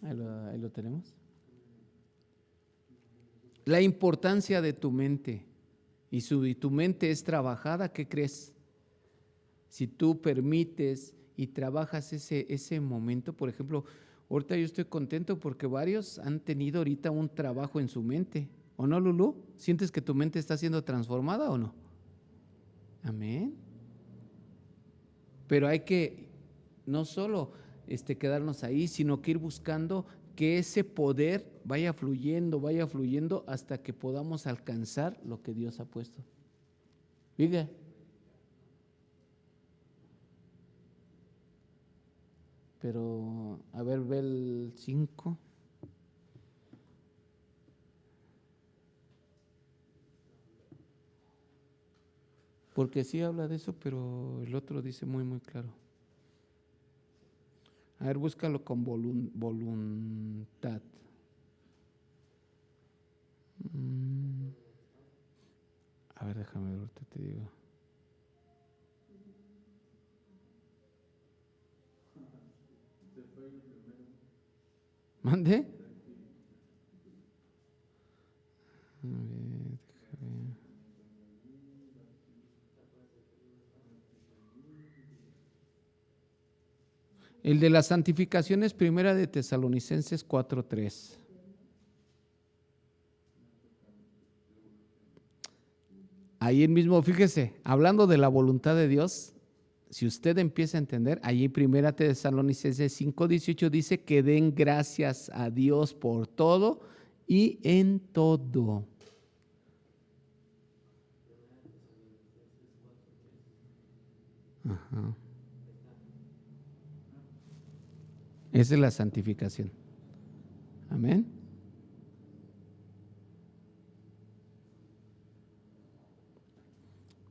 Ahí lo tenemos. La importancia de tu mente. Y tu mente es trabajada, ¿qué crees? Si tú permites y trabajas ese momento, por ejemplo, ahorita yo estoy contento porque varios han tenido ahorita un trabajo en su mente. ¿O no, Lulú? ¿Sientes que tu mente está siendo transformada o no? Amén. Pero hay que no solo quedarnos ahí, sino que ir buscando que ese poder vaya fluyendo hasta que podamos alcanzar lo que Dios ha puesto. Diga. Pero, a ver, ve el 5. Porque sí habla de eso, pero el otro dice muy, muy claro. A ver, búscalo con voluntad. A ver, déjame ver, ahorita te digo. ¿Mande? A ver, déjame ver. El de la santificación es primera de Tesalonicenses 4:3. Ahí el mismo, fíjese, hablando de la voluntad de Dios, si usted empieza a entender, allí primera Tesalonicenses 5:18 dice que den gracias a Dios por todo y en todo. Ajá. Esa es la santificación. Amén.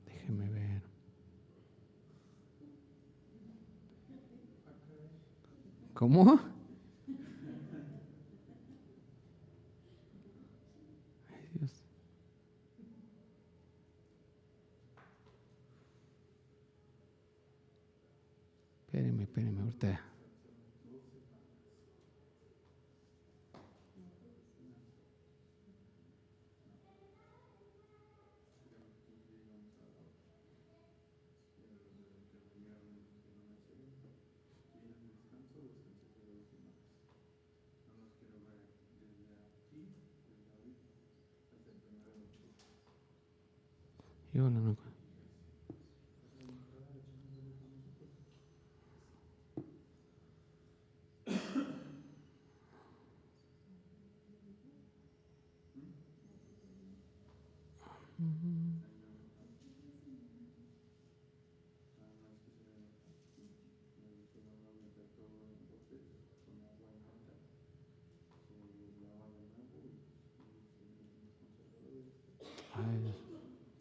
Déjeme ver. ¿Cómo? Ay, Dios. Espéreme, ahorita. Yo no.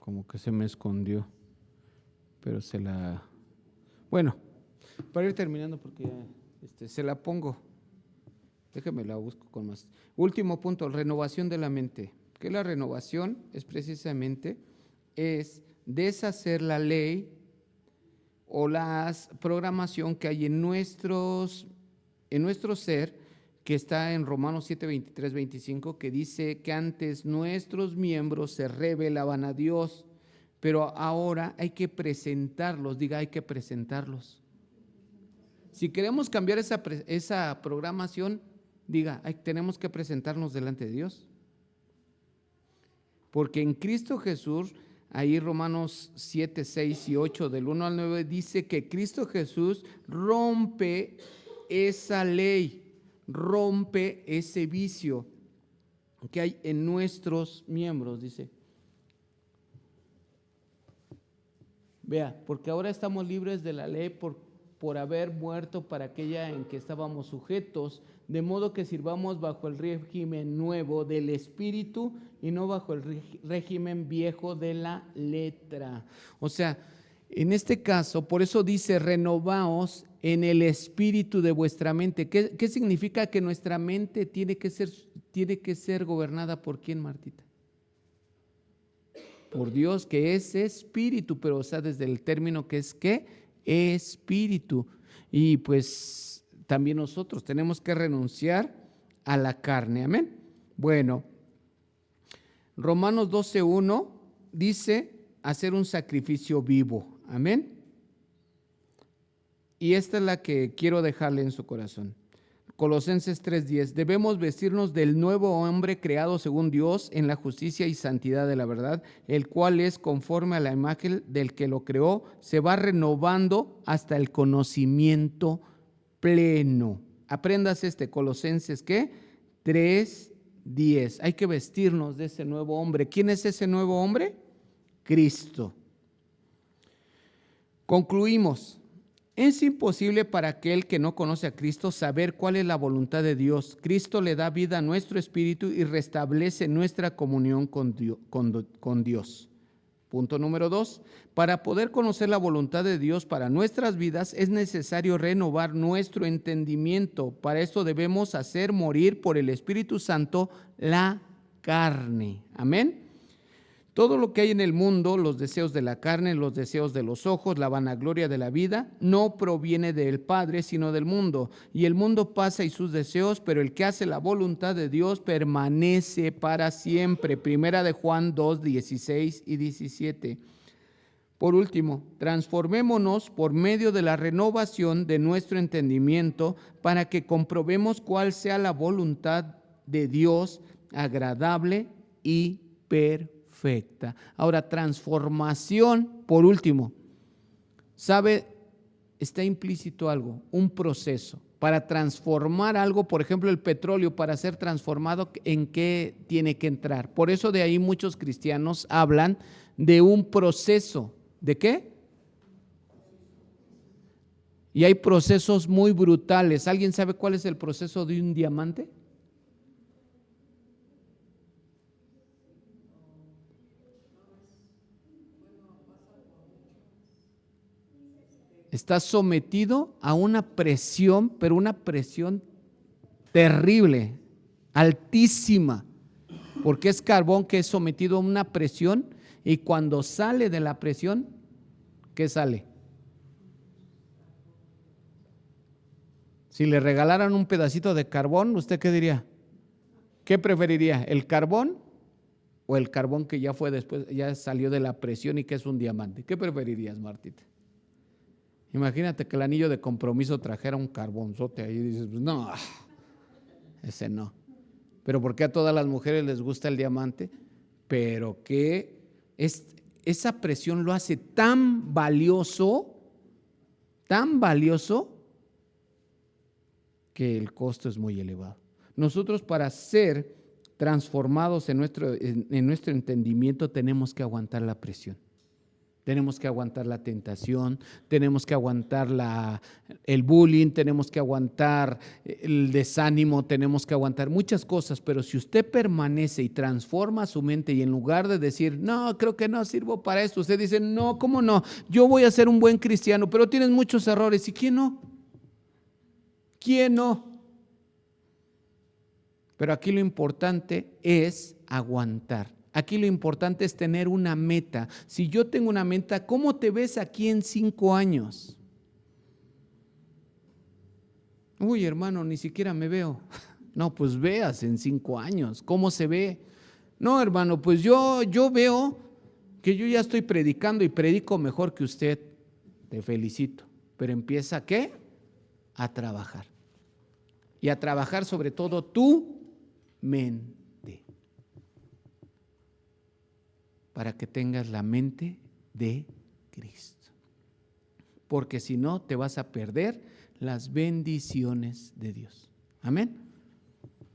como que se me escondió, pero bueno, para ir terminando porque se la pongo. Déjame la busco con más. Último punto, renovación de la mente. ¿Qué es la renovación? Es precisamente deshacer la ley o la programación que hay en nuestro ser, que está en Romanos 7, 23, 25, que dice que antes nuestros miembros se rebelaban a Dios, pero ahora hay que presentarlos, diga, hay que presentarlos. Si queremos cambiar esa programación, diga, tenemos que presentarnos delante de Dios. Porque en Cristo Jesús, ahí Romanos 7, 6 y 8, del 1 al 9, dice que Cristo Jesús rompe esa ley, rompe ese vicio que hay en nuestros miembros, dice. Vea, porque ahora estamos libres de la ley por haber muerto para aquella en que estábamos sujetos, de modo que sirvamos bajo el régimen nuevo del Espíritu y no bajo el régimen viejo de la letra. O sea, en este caso, por eso dice, renovaos en el espíritu de vuestra mente. ¿Qué significa? Que nuestra mente tiene que ser gobernada por ¿quién, Martita? Por Dios, que es espíritu, pero o sea, desde el término que es ¿qué? Espíritu. Y pues también nosotros tenemos que renunciar a la carne, amén. Bueno, Romanos 12:1 dice hacer un sacrificio vivo, amén. Y esta es la que quiero dejarle en su corazón. Colosenses 3:10, debemos vestirnos del nuevo hombre creado según Dios en la justicia y santidad de la verdad, el cual es conforme a la imagen del que lo creó, se va renovando hasta el conocimiento pleno. Aprendas Colosenses, ¿qué? 3:10. Hay que vestirnos de ese nuevo hombre. ¿Quién es ese nuevo hombre? Cristo. Concluimos. Es imposible para aquel que no conoce a Cristo saber cuál es la voluntad de Dios. Cristo le da vida a nuestro espíritu y restablece nuestra comunión con Dios. Punto número 2. Para poder conocer la voluntad de Dios para nuestras vidas es necesario renovar nuestro entendimiento. Para esto debemos hacer morir por el Espíritu Santo la carne. Amén. Todo lo que hay en el mundo, los deseos de la carne, los deseos de los ojos, la vanagloria de la vida, no proviene del Padre, sino del mundo. Y el mundo pasa y sus deseos, pero el que hace la voluntad de Dios permanece para siempre. Primera de Juan 2, 16 y 17. Por último, transformémonos por medio de la renovación de nuestro entendimiento para que comprobemos cuál sea la voluntad de Dios, agradable y perfecta. Ahora, transformación, por último, ¿sabe? Está implícito algo, un proceso. Para transformar algo, por ejemplo, el petróleo, para ser transformado, ¿en qué tiene que entrar? Por eso de ahí muchos cristianos hablan de un proceso. ¿De qué? Y hay procesos muy brutales. ¿Alguien sabe cuál es el proceso de un diamante? Está sometido a una presión, pero una presión terrible, altísima, porque es carbón que es sometido a una presión y cuando sale de la presión, ¿qué sale? Si le regalaran un pedacito de carbón, ¿usted qué diría? ¿Qué preferiría? ¿El carbón o el carbón que ya fue después, ya salió de la presión y que es un diamante? ¿Qué preferirías, Martita? Imagínate que el anillo de compromiso trajera un carbonzote ahí y dices, pues no, ese no. Pero ¿por qué a todas las mujeres les gusta el diamante? Pero que esa presión lo hace tan valioso, que el costo es muy elevado. Nosotros para ser transformados en nuestro entendimiento tenemos que aguantar la presión. Tenemos que aguantar la tentación, tenemos que aguantar el bullying, tenemos que aguantar el desánimo, tenemos que aguantar muchas cosas, pero si usted permanece y transforma su mente y en lugar de decir, no, creo que no sirvo para esto, usted dice, no, ¿cómo no? Yo voy a ser un buen cristiano, pero tienes muchos errores. ¿Y quién no? ¿Quién no? Pero aquí lo importante es aguantar. Aquí lo importante es tener una meta. Si yo tengo una meta, ¿cómo te ves aquí en 5 años? Uy, hermano, ni siquiera me veo. No, pues veas en 5 años, ¿cómo se ve? No, hermano, pues yo veo que yo ya estoy predicando y predico mejor que usted. Te felicito. Pero empieza, ¿qué? A trabajar. Y a trabajar sobre todo tu mente. Para que tengas la mente de Cristo. Porque si no, te vas a perder las bendiciones de Dios. Amén.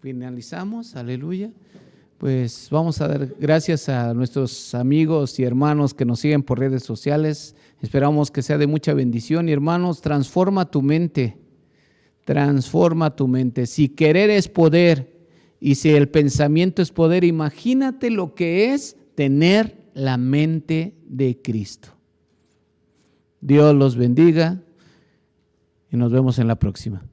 Finalizamos, aleluya. Pues vamos a dar gracias a nuestros amigos y hermanos que nos siguen por redes sociales. Esperamos que sea de mucha bendición. Y hermanos, transforma tu mente. Transforma tu mente. Si querer es poder y si el pensamiento es poder, imagínate lo que es tener la mente de Cristo. Dios los bendiga y nos vemos en la próxima.